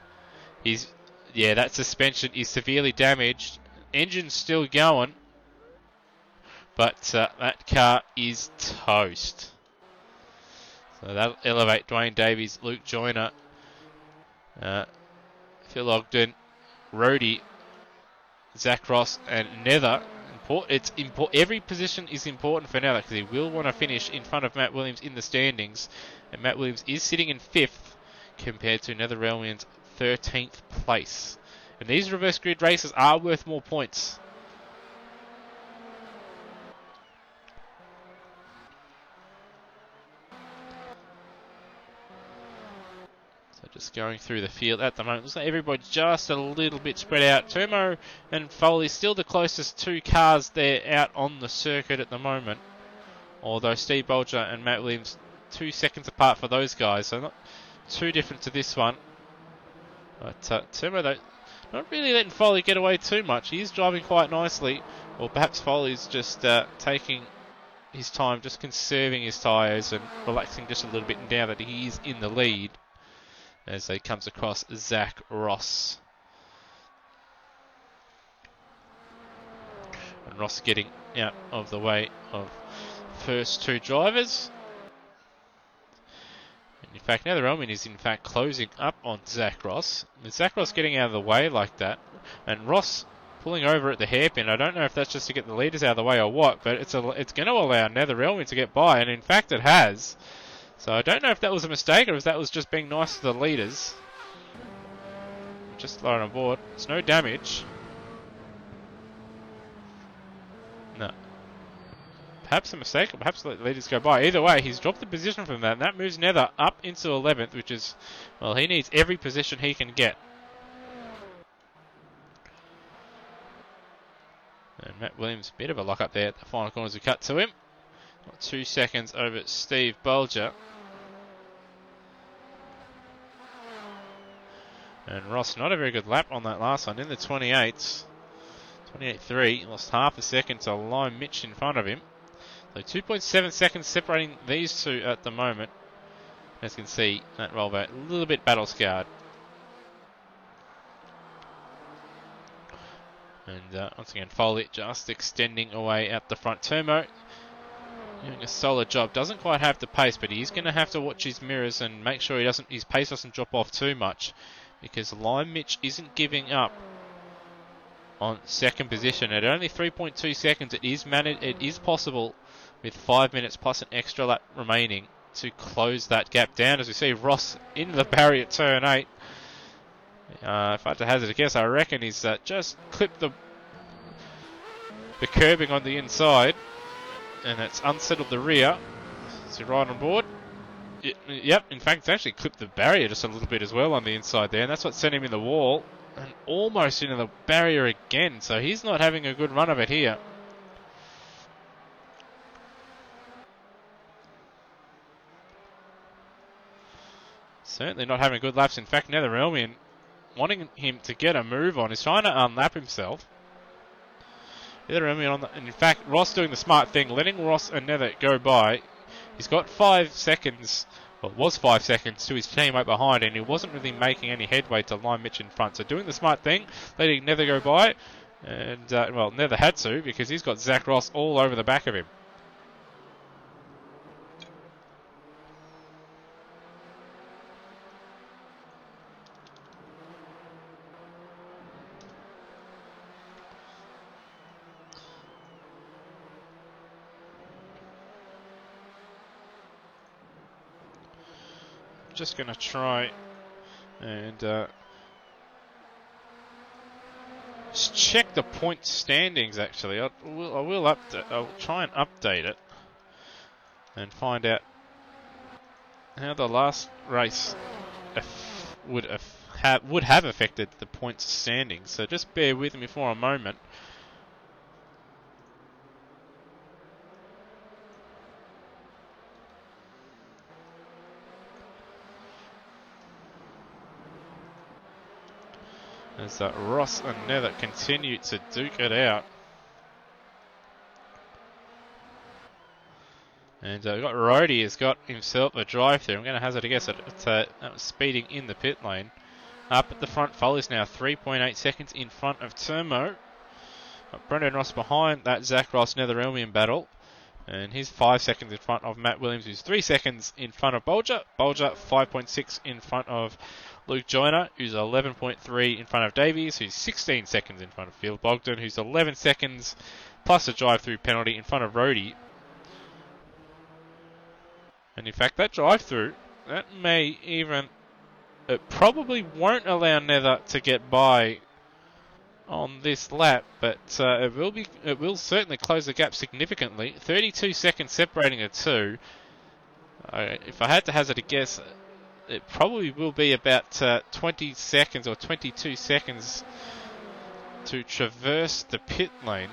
That suspension is severely damaged. Engine's still going, but that car is toast. So that'll elevate Dwayne Davies, Luke Joyner, Phil Ogden, Rhodey, Zach Ross, and Nether. Every position is important for Nether because he will want to finish in front of Matt Williams in the standings, and Matt Williams is sitting in 5th compared to Nether Relman's 13th place. And these reverse grid races are worth more points. So just going through the field at the moment. Looks like everybody's just a little bit spread out. Turmo and Foley still the closest 2 cars there out on the circuit at the moment. Although Steve Bolger and Matt Williams 2 seconds apart for those guys. So not too different to this one. But Turmo though, not really letting Foley get away too much. He is driving quite nicely. Or perhaps Foley's just taking his time, just conserving his tyres and relaxing just a little bit now that he is in the lead, as he comes across Zach Ross. And Ross getting out of the way of first 2 drivers. And in fact, now the Roman is in fact closing up on Zach Ross. With Zach Ross getting out of the way like that, and Ross pulling over at the hairpin. I don't know if that's just to get the leaders out of the way or what, but it's going to allow Nether Relman to get by, and in fact it has. So I don't know if that was a mistake or if that was just being nice to the leaders. Just throwing on board. It's no damage. No. Perhaps a mistake, or perhaps the leaders go by. Either way, he's dropped the position from that, and that moves Nether up into 11th, which is, well, he needs every position he can get. And Matt Williams, bit of a lock up there at the final corner as we cut to him. 2 seconds over Steve Bolger. And Ross, not a very good lap on that last one, in the 28s. 28.3, lost half a second to Lime Mitch in front of him. So 2.7 seconds separating these two at the moment. As you can see, that Volvo a little bit battle scarred. And once again, Foley just extending away out the front. Turmo doing a solid job. Doesn't quite have the pace, but he's going to have to watch his mirrors and make sure his pace doesn't drop off too much, because Lime Mitch isn't giving up on second position. At only 3.2 seconds, it is possible with 5 minutes plus an extra lap remaining to close that gap down. As we see Ross into the barrier at turn 8. If I had to hazard a guess, I reckon he's just clipped the curbing on the inside, and it's unsettled the rear. So right on board. Yep, in fact, it's actually clipped the barrier just a little bit as well on the inside there, and that's what sent him in the wall, and almost into the barrier again. So he's not having a good run of it here. Certainly not having good laps. In fact, Netherelmian, wanting him to get a move on, is trying to unlap himself. Netherelmian in fact, Ross doing the smart thing, letting Ross and Nether go by. He's got 5 seconds, well, it was 5 seconds to his teammate behind, and he wasn't really making any headway to Lime Mitch in front. So doing the smart thing, letting Nether go by, and, well, Nether had to, because he's got Zach Ross all over the back of him. Just going to try and check the point standings. Actually, I'll try and update it and find out how the last race would have affected the points standings. So just bear with me for a moment. As Ross and Nether continue to duke it out. And we've got Rhodey has got himself a drive through. I'm going to hazard a guess that it's speeding in the pit lane. Up at the front, Foley's now 3.8 seconds in front of Turmo. Brendan Ross behind that Zach Ross Netherelmian battle. And he's 5 seconds in front of Matt Williams, who's 3 seconds in front of Bolger. Bolger 5.6 in front of Luke Joyner, who's 11.3 in front of Davies, who's 16 seconds in front of Phil Bogdan, who's 11 seconds plus a drive-through penalty in front of Rhodey. And in fact, that drive-through, that may even... It probably won't allow Nether to get by on this lap, but it will certainly close the gap significantly. 32 seconds separating the two. If I had to hazard a guess, it probably will be about 20 seconds or 22 seconds to traverse the pit lane.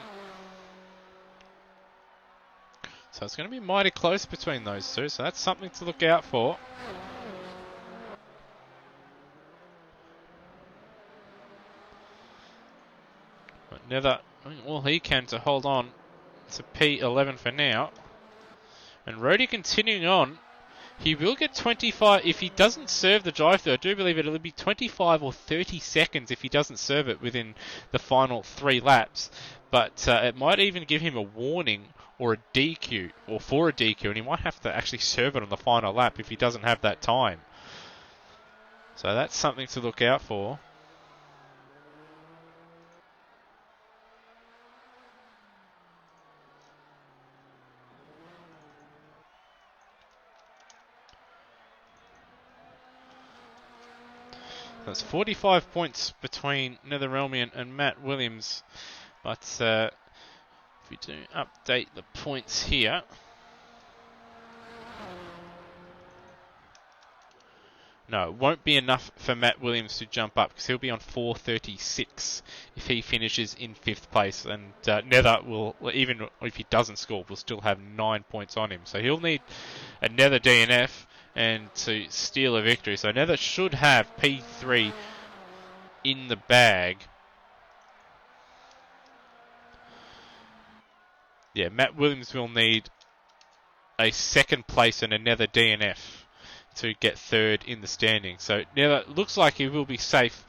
So it's going to be mighty close between those two, so that's something to look out for. But Nether, all he can to hold on to P11 for now. And Rhodey continuing on. He will get 25 if he doesn't serve the drive-through. I do believe it'll be 25 or 30 seconds if he doesn't serve it within the final 3 laps. But it might even give him a warning or a DQ, or for a DQ, and he might have to actually serve it on the final lap if he doesn't have that time. So that's something to look out for. That's 45 points between Netherelmian and Matt Williams. But if we do update the points here. No, it won't be enough for Matt Williams to jump up because he'll be on 436 if he finishes in 5th place. And Nether will, even if he doesn't score, will still have 9 points on him. So he'll need a Nether DNF and to steal a victory. So Nether should have P3 in the bag. Yeah, Matt Williams will need a 2nd place and a Nether DNF to get 3rd in the standings. So Nether looks like he will be safe,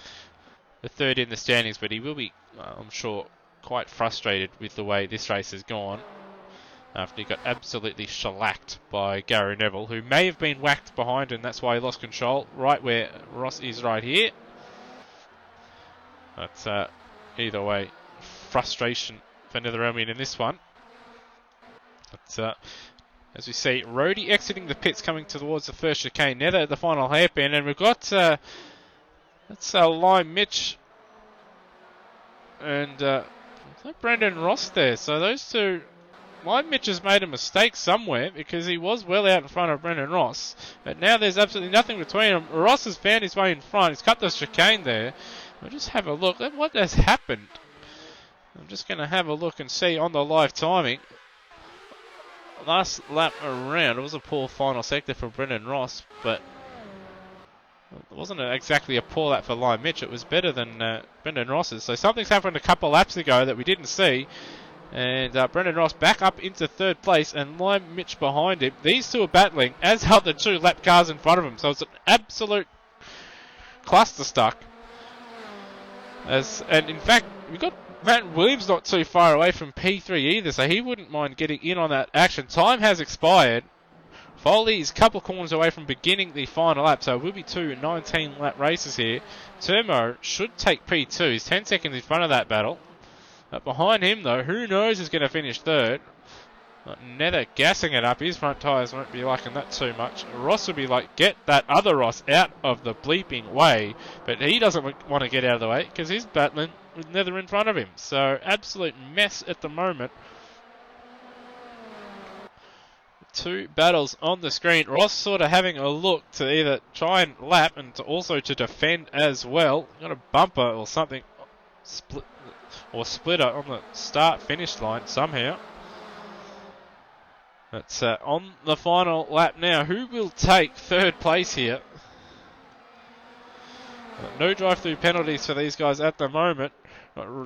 the 3rd in the standings, but he will be, I'm sure, quite frustrated with the way this race has gone, after he got absolutely shellacked by Gary Neville, who may have been whacked behind, and that's why he lost control, right where Ross is right here. But either way, frustration for Netherelmian in this one. But as we see, Rhodey exiting the pits, coming towards the first chicane. Nether at the final hairpin, and we've got that's Lime Mitch and Brendan Ross there. So those two, Lime Mitch has made a mistake somewhere, because he was well out in front of Brendan Ross. But now there's absolutely nothing between them. Ross has found his way in front. He's cut the chicane there. We'll just have a look at what has happened. I'm just going to have a look and see on the live timing. Last lap around, it was a poor final sector for Brendan Ross, but it wasn't exactly a poor lap for Lime Mitch. It was better than Brendan Ross's. So something's happened a couple laps ago that we didn't see. And Brendan Ross back up into third place, and Lime Mitch behind him. These two are battling, as are the two lap cars in front of him. So it's an absolute clusterstuck. And in fact, we've got Matt Williams not too far away from P3 either, so he wouldn't mind getting in on that action. Time has expired. Foley is a couple of corners away from beginning the final lap, so it will be two 19-lap races here. Turmo should take P2. He's 10 seconds in front of that battle. Behind him, though, who knows who's going to finish third. Nether gassing it up. His front tyres won't be liking that too much. Ross will be like, get that other Ross out of the bleeping way. But he doesn't want to get out of the way, because he's battling with Nether in front of him. So, absolute mess at the moment. Two battles on the screen. Ross sort of having a look to either try and lap and to also to defend as well. Got a bumper or something, splitter on the start-finish line somehow. That's on the final lap now. Who will take third place here? No drive-through penalties for these guys at the moment.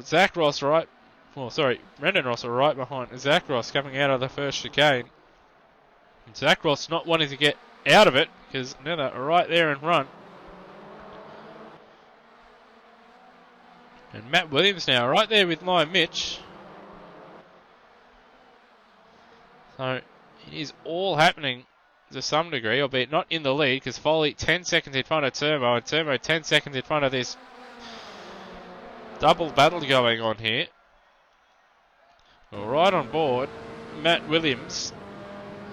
Zach Ross Brendan Ross are right behind Zach Ross coming out of the first chicane. And Zach Ross not wanting to get out of it, because Nether are right there in front. And Matt Williams now right there with Lime Mitch. So it is all happening to some degree, albeit not in the lead, because Foley 10 seconds in front of Turbo, and Turbo 10 seconds in front of this double battle going on here. Well, right on board, Matt Williams.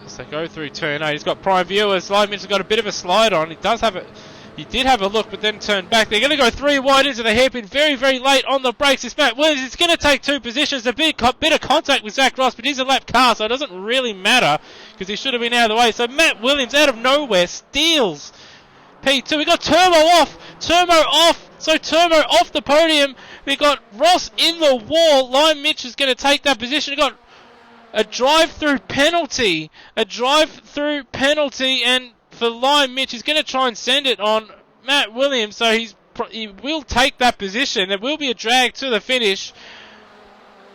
As they go through turn 8, he's got prime viewers. Lime Mitch has got a bit of a slide on. He did have a look, but then turned back. They're going to go 3 wide into the hairpin very, very late on the brakes. It's Matt Williams. It's going to take 2 positions. A bit of contact with Zach Ross, but he's a lap car, so it doesn't really matter, because he should have been out of the way. So Matt Williams, out of nowhere, steals P2. We got Turbo off. So Turbo off the podium. We got Ross in the wall. Lime Mitch is going to take that position. We got a drive-through penalty. And for Lime Mitch, he's going to try and send it on Matt Williams, so he will take that position. There will be a drag to the finish,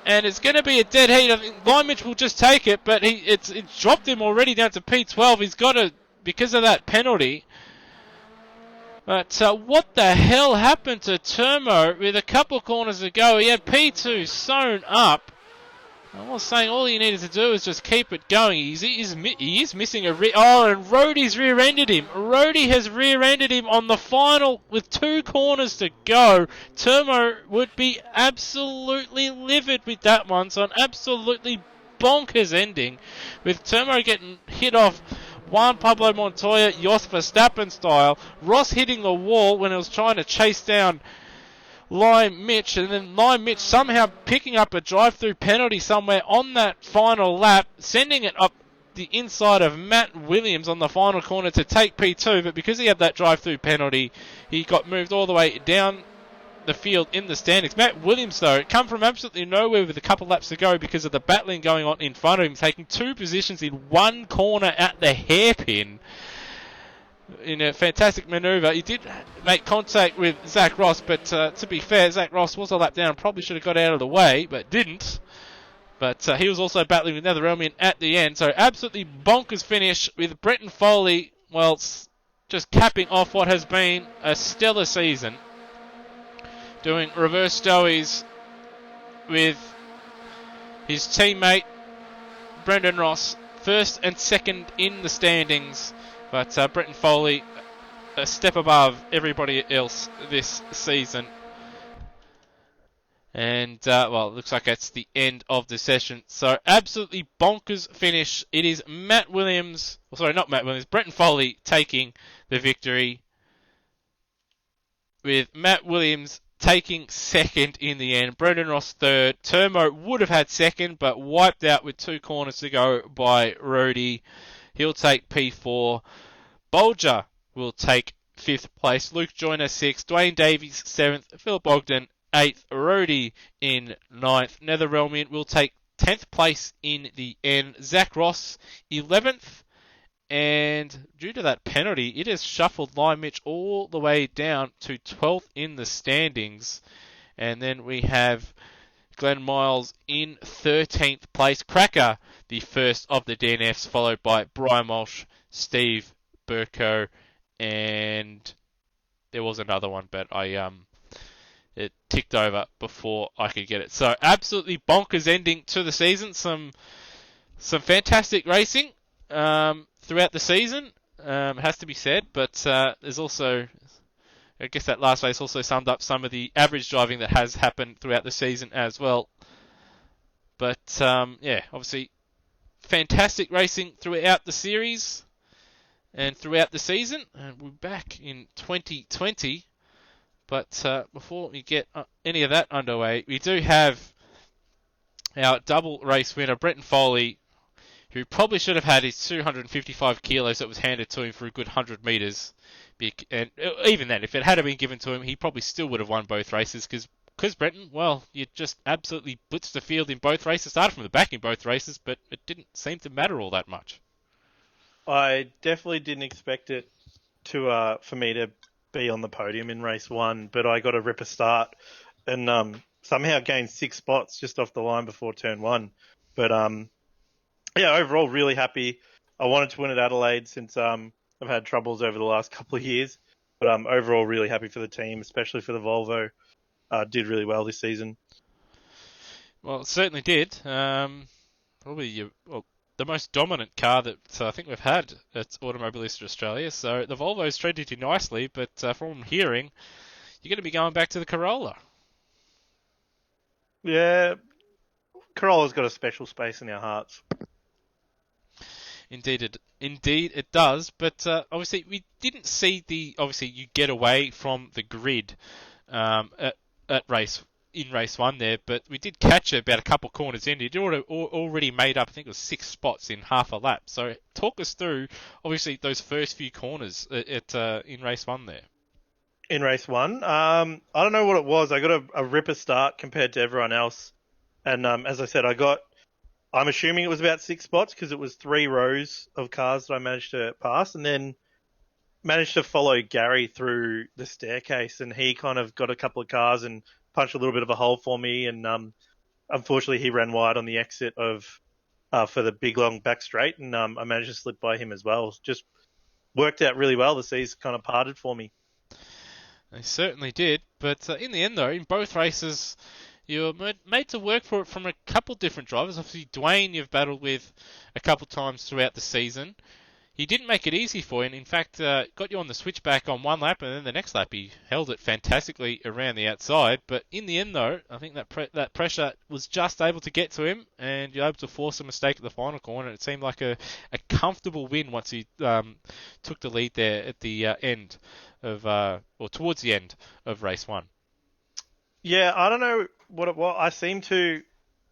and it's going to be a dead heat. I think Lime Mitch will just take it, but it's dropped him already down to P12. He's got to, because of that penalty. But what the hell happened to Turmo with a couple of corners to go? He had P2 sewn up. I was saying all he needed to do is just keep it going. He is missing and Rhodey's rear-ended him. Rhodey has rear-ended him on the final with 2 corners to go. Turmo would be absolutely livid with that one. So an absolutely bonkers ending, with Turmo getting hit off Juan Pablo Montoya, Jos Verstappen style. Ross hitting the wall when he was trying to chase down Lime Mitch, and then Lime Mitch somehow picking up a drive-through penalty somewhere on that final lap, sending it up the inside of Matt Williams on the final corner to take P2, but because he had that drive-through penalty, he got moved all the way down the field in the standings. Matt Williams, though, come from absolutely nowhere with a couple laps to go because of the battling going on in front of him, taking 2 positions in 1 corner at the hairpin. In a fantastic manoeuvre. He did make contact with Zach Ross, but to be fair, Zach Ross was a lap down, probably should have got out of the way, but didn't. But he was also battling with Netherelmian at the end, so absolutely bonkers finish with Brenton Foley, well, just capping off what has been a stellar season, doing reverse stowies with his teammate Brendan Ross first and second in the standings, but Brenton Foley a step above everybody else this season. And, well, it looks like that's the end of the session. So, absolutely bonkers finish. It is Brenton Foley taking the victory, with Matt Williams taking second in the end. Brendan Ross third. Turmo would have had second, but wiped out with 2 corners to go by Rhodey. He'll take P4. Bolger will take 5th place. Luke Joyner 6th. Dwayne Davies 7th. Philip Ogden 8th. Rhodey in 9th. Netherrealmian will take 10th place in the end. Zach Ross 11th. And due to that penalty, it has shuffled Lime Mitch all the way down to 12th in the standings. And then we have Glenn Miles in 13th place. Cracker, the first of the DNFs, followed by Brian Walsh, Steve Burko, and there was another one, but it ticked over before I could get it. So absolutely bonkers ending to the season. Some fantastic racing throughout the season, it has to be said, but there's also, I guess that last race also summed up some of the average driving that has happened throughout the season as well. But yeah, obviously fantastic racing throughout the series and throughout the season, and we're back in 2020. But before we get any of that underway, we do have our double race winner, Brenton Foley, who probably should have had his 255 kilos that was handed to him for a good 100 metres. And even then, if it had been given to him, he probably still would have won both races, because Brenton, well, you just absolutely blitzed the field in both races. Started from the back in both races, but it didn't seem to matter all that much. I definitely didn't expect it to for me to be on the podium in race 1, but I got a ripper start and somehow gained 6 spots just off the line before turn 1. But yeah, overall really happy. I wanted to win at Adelaide since I've had troubles over the last couple of years, but overall really happy for the team, especially for the Volvo. Did really well this season. Well, it certainly did. Probably the most dominant car that I think we've had at Automobilista Australia. So the Volvo's treated you nicely, but from what I'm hearing, you're going to be going back to the Corolla. Yeah, Corolla's got a special space in our hearts. Indeed it does. But obviously we didn't see obviously you get away from the grid at in race 1 there, but we did catch it about a couple corners in. You'd already made up, I think it was 6 spots in half a lap. So talk us through, obviously, those first few corners in race 1 there. In race 1, I don't know what it was. I got a ripper start compared to everyone else. And as I said, I'm assuming it was about 6 spots because it was 3 rows of cars that I managed to pass, and then managed to follow Gary through the staircase, and he kind of got a couple of cars and punched a little bit of a hole for me, and unfortunately he ran wide on the exit for the big long back straight, and I managed to slip by him as well. Just worked out really well. The seas kind of parted for me. They certainly did, but in the end though, in both races, you were made to work for it from a couple different drivers. Obviously Dwayne you've battled with a couple times throughout the season. He didn't make it easy for you, and in fact got you on the switchback on one lap, and then the next lap he held it fantastically around the outside. But in the end, though, I think that pressure was just able to get to him, and you're able to force a mistake at the final corner. It seemed like a comfortable win once he took the lead there at the end of, or towards the end of race 1. Yeah, I don't know what it was. I seem to,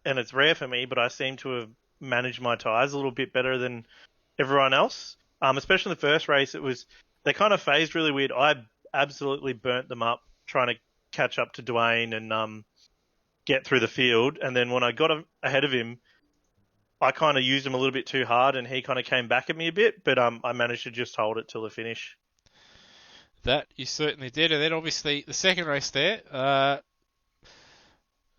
and it's rare for me, but I seem to have managed my tyres a little bit better than everyone else, especially in the first race. They kind of phased really weird. I absolutely burnt them up trying to catch up to Dwayne and get through the field. And then when I got ahead of him, I kind of used him a little bit too hard, and he kind of came back at me a bit. But I managed to just hold it till the finish. That you certainly did. And then obviously the second race there,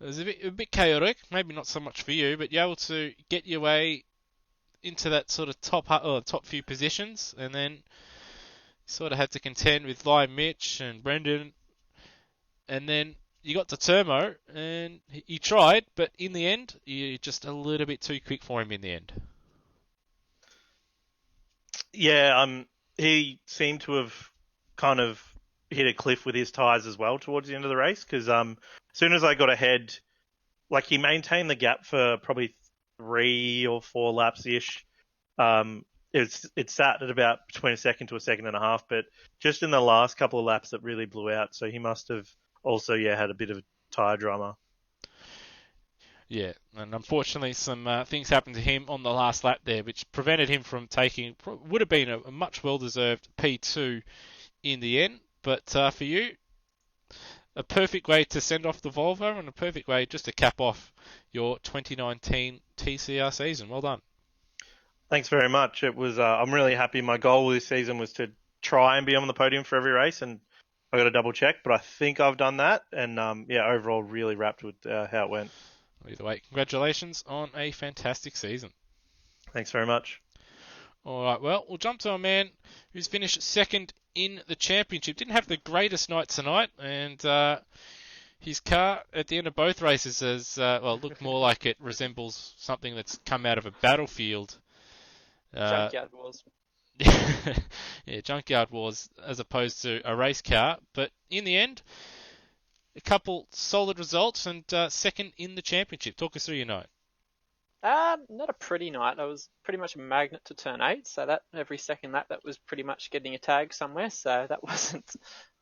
it was a bit chaotic. Maybe not so much for you, but you're able to get your way into that sort of top few positions, and then sort of had to contend with Lime Mitch and Brendan, and then you got to Turmo, and he tried, but in the end, you're just a little bit too quick for him in the end. Yeah, he seemed to have kind of hit a cliff with his tyres as well towards the end of the race because as soon as I got ahead, like he maintained the gap for probably 3 or 4 laps ish. It sat at about between a second to a second and a half, but just in the last couple of laps, it really blew out. So he must have also had a bit of tyre drama. Yeah, and unfortunately, some things happened to him on the last lap there, which prevented him from taking would have been a much well-deserved P2 in the end. But for you, a perfect way to send off the Volvo and a perfect way just to cap off your 2019 TCR season. Well done. Thanks very much. It was. I'm really happy. My goal this season was to try and be on the podium for every race, and I got to double check, but I think I've done that. And overall, really wrapped with how it went. Either way, congratulations on a fantastic season. Thanks very much. All right, well, we'll jump to a man who's finished second in the championship. Didn't have the greatest night tonight, and his car at the end of both races has looked more like it resembles something that's come out of a battlefield. Junkyard Wars. Yeah, Junkyard Wars as opposed to a race car. But in the end, a couple solid results and second in the championship. Talk us through your night. Not a pretty night. I was pretty much a magnet to turn 8, so that every second lap that was pretty much getting a tag somewhere, so that wasn't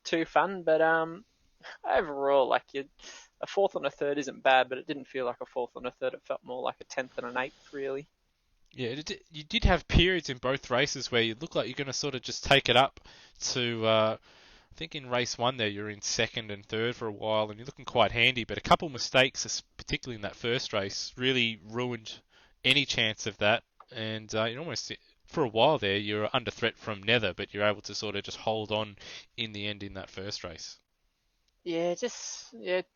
too fun. But overall, like a fourth and a third isn't bad, but it didn't feel like a fourth and a third. It felt more like a 10th and an 8th, really. Yeah, you did have periods in both races where you look like you're going to sort of just take it up to, I think in race 1 there you're in second and third for a while and you're looking quite handy, but a couple mistakes, particularly in that first race, really ruined any chance of that. And you almost, for a while there, you're under threat from Nether, but you're able to sort of just hold on in the end in that first race. Yeah,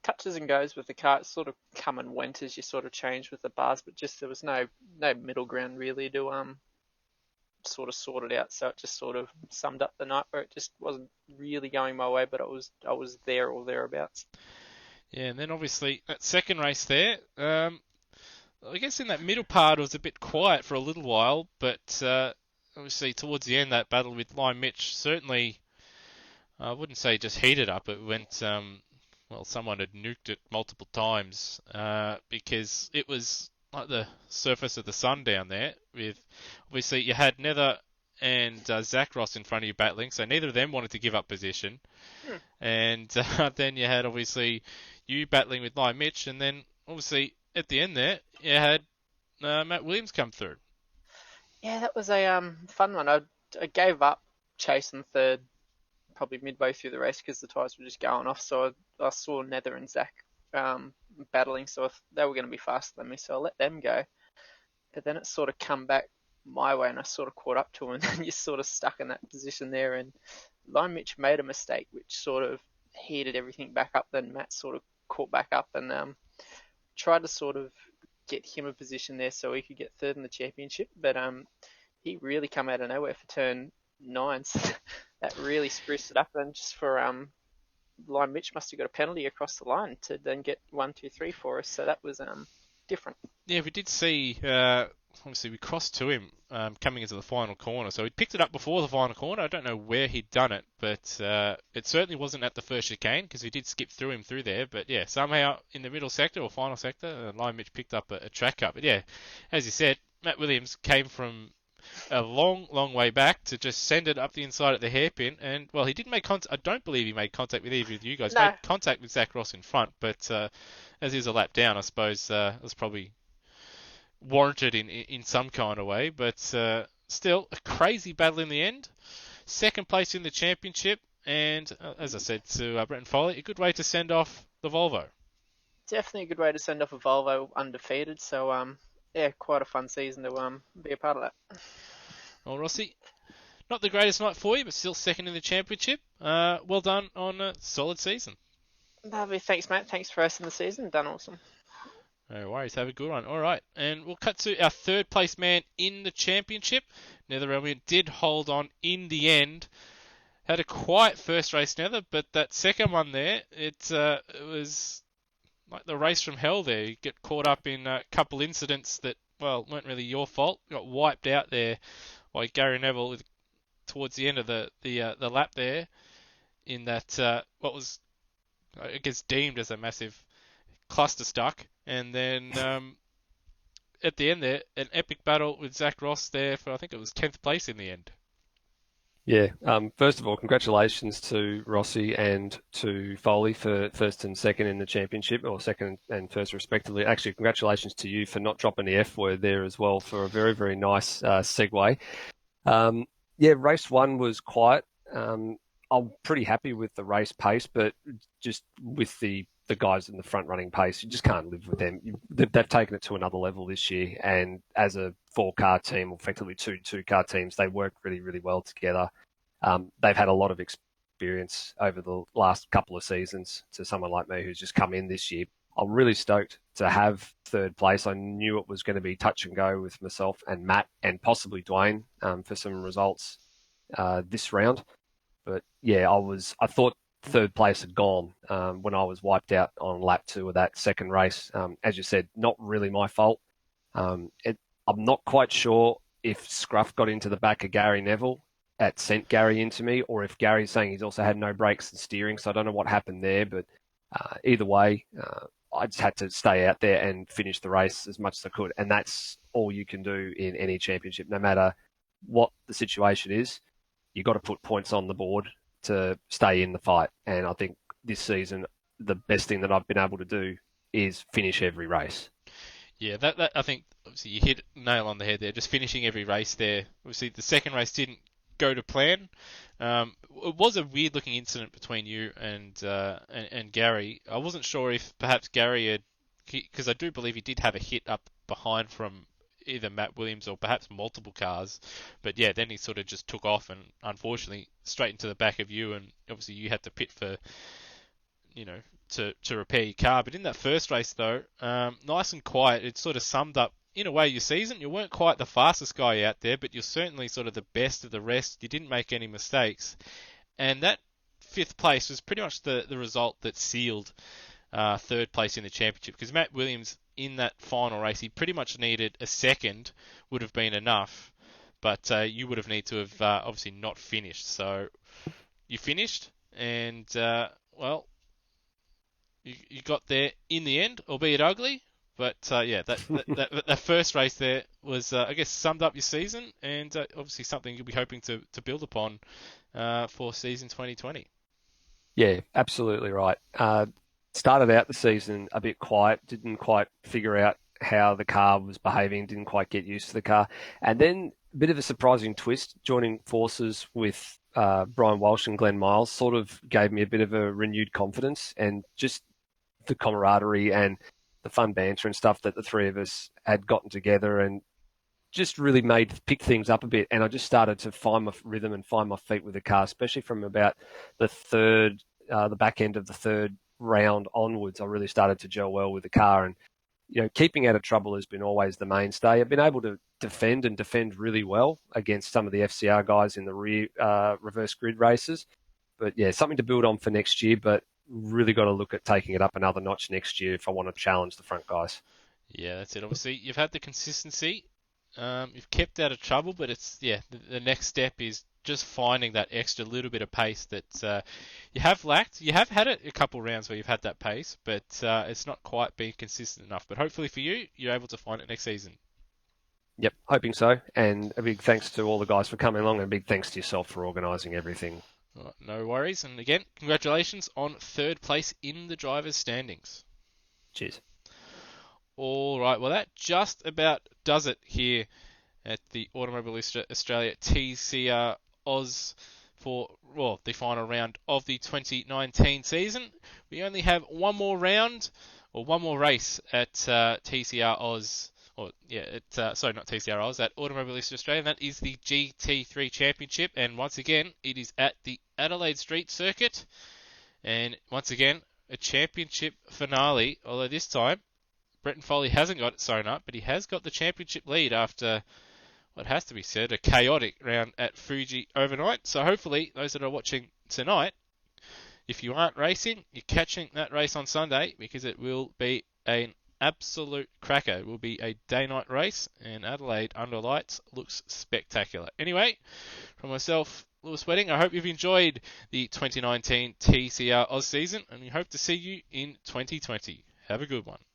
touches and goes with the car. It sort of come and went as you sort of change with the bars, but just there was no middle ground really to sort of sort it out. So it just sort of summed up the night where it just wasn't really going my way, but I was there or thereabouts. Yeah, and then obviously that second race there, I guess in that middle part it was a bit quiet for a little while, but obviously towards the end that battle with Lime Mitch certainly, I wouldn't say just heated up. It went, someone had nuked it multiple times because it was like the surface of the sun down there. With obviously you had Nether and Zach Ross in front of you battling, so neither of them wanted to give up position. And then you had obviously you battling with Lime Mitch, and then obviously at the end there you had Matt Williams come through. Yeah, that was a fun one. I gave up chasing third probably midway through the race because the tyres were just going off. So I saw Nether and Zach battling, so they were going to be faster than me, so I let them go. But then it sort of come back my way, and I sort of caught up to him, and then you're sort of stuck in that position there. And Lime Mitch made a mistake, which sort of heated everything back up. Then Matt sort of caught back up and tried to sort of get him a position there so he could get third in the championship. But he really come out of nowhere for turn 9. So that really spruced it up. And just for Lime Mitch must have got a penalty across the line to then get 1, 2, 3 for us. So that was different. Yeah, we did see. Obviously, we crossed to him coming into the final corner, so he picked it up before the final corner. I don't know where he'd done it, but it certainly wasn't at the first chicane because we did skip through him through there. But yeah, somehow in the middle sector or final sector, Lime Mitch picked up a track cut. But yeah, as you said, Matt Williams came from a long, long way back to just send it up the inside at the hairpin. And, well, he didn't make contact. I don't believe he made contact with either of you guys. No. He made contact with Zach Ross in front, but as he was a lap down, I suppose it was probably warranted in some kind of way. But still, a crazy battle in the end. Second place in the championship. And, as I said to Bretton Foley, a good way to send off the Volvo. Definitely a good way to send off a Volvo undefeated. So, yeah, quite a fun season to be a part of that. Well, Rossi, not the greatest night for you, but still second in the championship. Well done on a solid season. Lovely. Thanks, Matt. Thanks for hosting the season. Done awesome. No worries. Have a good one. All right. And we'll cut to our third place man in the championship. Nether Elmian did hold on in the end. had a quiet first race neither, but that second one there, it was like the race from hell there. You get caught up in a couple incidents that, well, weren't really your fault. Got wiped out there by Gary Neville towards the end of the lap there in that what was, I guess, deemed as a massive cluster stuck. And then at the end there, an epic battle with Zach Ross there for, I think it was 10th place in the end. Yeah. First of all, congratulations to Rossi and to Foley for first and second in the championship, or second and first respectively. Actually, congratulations to you for not dropping the F word there as well, for a very, very nice segue. Yeah, race one was quiet. I'm pretty happy with the race pace, but just with the guys in the front running pace, you just can't live with them. They've taken it to another level this year, and as a 4-car team, or effectively two car teams, they work really, really well together. They've had a lot of experience over the last couple of seasons to someone like me who's just come in this year. I'm really stoked to have third place. I knew it was going to be touch and go with myself and Matt and possibly Dwayne for some results this round. But yeah, I thought third place had gone when I was wiped out on lap 2 of that second race. As you said, not really my fault. I'm not quite sure if Scruff got into the back of Gary Neville sent Gary into me, or if Gary's saying he's also had no brakes and steering. So I don't know what happened there, but either way, I just had to stay out there and finish the race as much as I could. And that's all you can do in any championship, no matter what the situation is. You've got to put points on the board to stay in the fight. And I think this season, the best thing that I've been able to do is finish every race. Yeah, that I think, obviously, you hit nail on the head there, just finishing every race there. Obviously, the second race didn't go to plan. It was a weird-looking incident between you and Gary. I wasn't sure if perhaps Gary had, because I do believe he did have a hit up behind from either Matt Williams or perhaps multiple cars. But yeah, then he sort of just took off and unfortunately straight into the back of you, and obviously you had to pit for, to repair your car. But in that first race though, nice and quiet, it sort of summed up in a way your season. You weren't quite the fastest guy out there, but you're certainly sort of the best of the rest. You didn't make any mistakes, and that 5th place was pretty much the result that sealed third place in the championship, because Matt Williams in that final race, he pretty much needed a second, would have been enough, but you would have needed to have obviously not finished. So you finished, and well, you got there in the end, albeit ugly. But yeah, that first race there was, I guess, summed up your season, and obviously something you'll be hoping to build upon for season 2020. Yeah, absolutely right. Started out the season a bit quiet, didn't quite figure out how the car was behaving, didn't quite get used to the car. And then a bit of a surprising twist, joining forces with Brian Walsh and Glenn Miles sort of gave me a bit of a renewed confidence, and just the camaraderie and the fun banter and stuff that the three of us had gotten together, and just really pick things up a bit. And I just started to find my rhythm and find my feet with the car, especially from about the back end of the third round onwards. I really started to gel well with the car, and keeping out of trouble has been always the mainstay. I've been able to defend really well against some of the FCR guys in the rear reverse grid races. But yeah, something to build on for next year, but really got to look at taking it up another notch next year if I want to challenge the front guys. Yeah, that's it. Obviously, you've had the consistency. You've kept out of trouble, but it's, the next step is just finding that extra little bit of pace that you have lacked. You have had it a couple rounds where you've had that pace, but it's not quite been consistent enough. But hopefully for you, you're able to find it next season. Yep, hoping so. And a big thanks to all the guys for coming along, and a big thanks to yourself for organising everything. Right, no worries. And again, congratulations on third place in the drivers' standings. Cheers. All right, well, that just about does it here at the Automobilista Australia TCR Oz for, the final round of the 2019 season. We only have one more round, or one more race at TCR Oz. Not TCR Oz, at Automobilista Australia. And that is the GT3 Championship. And once again, it is at the Adelaide Street Circuit. And once again, a championship finale, although this time Bretton Foley hasn't got it sewn up, but he has got the championship lead after, it has to be said, a chaotic round at Fuji overnight. So hopefully those that are watching tonight, if you aren't racing, you're catching that race on Sunday, because it will be an absolute cracker. It will be a day-night race, and Adelaide under lights looks spectacular. Anyway, from myself, Lewis Wedding, I hope you've enjoyed the 2019 TCR Oz season, and we hope to see you in 2020. Have a good one.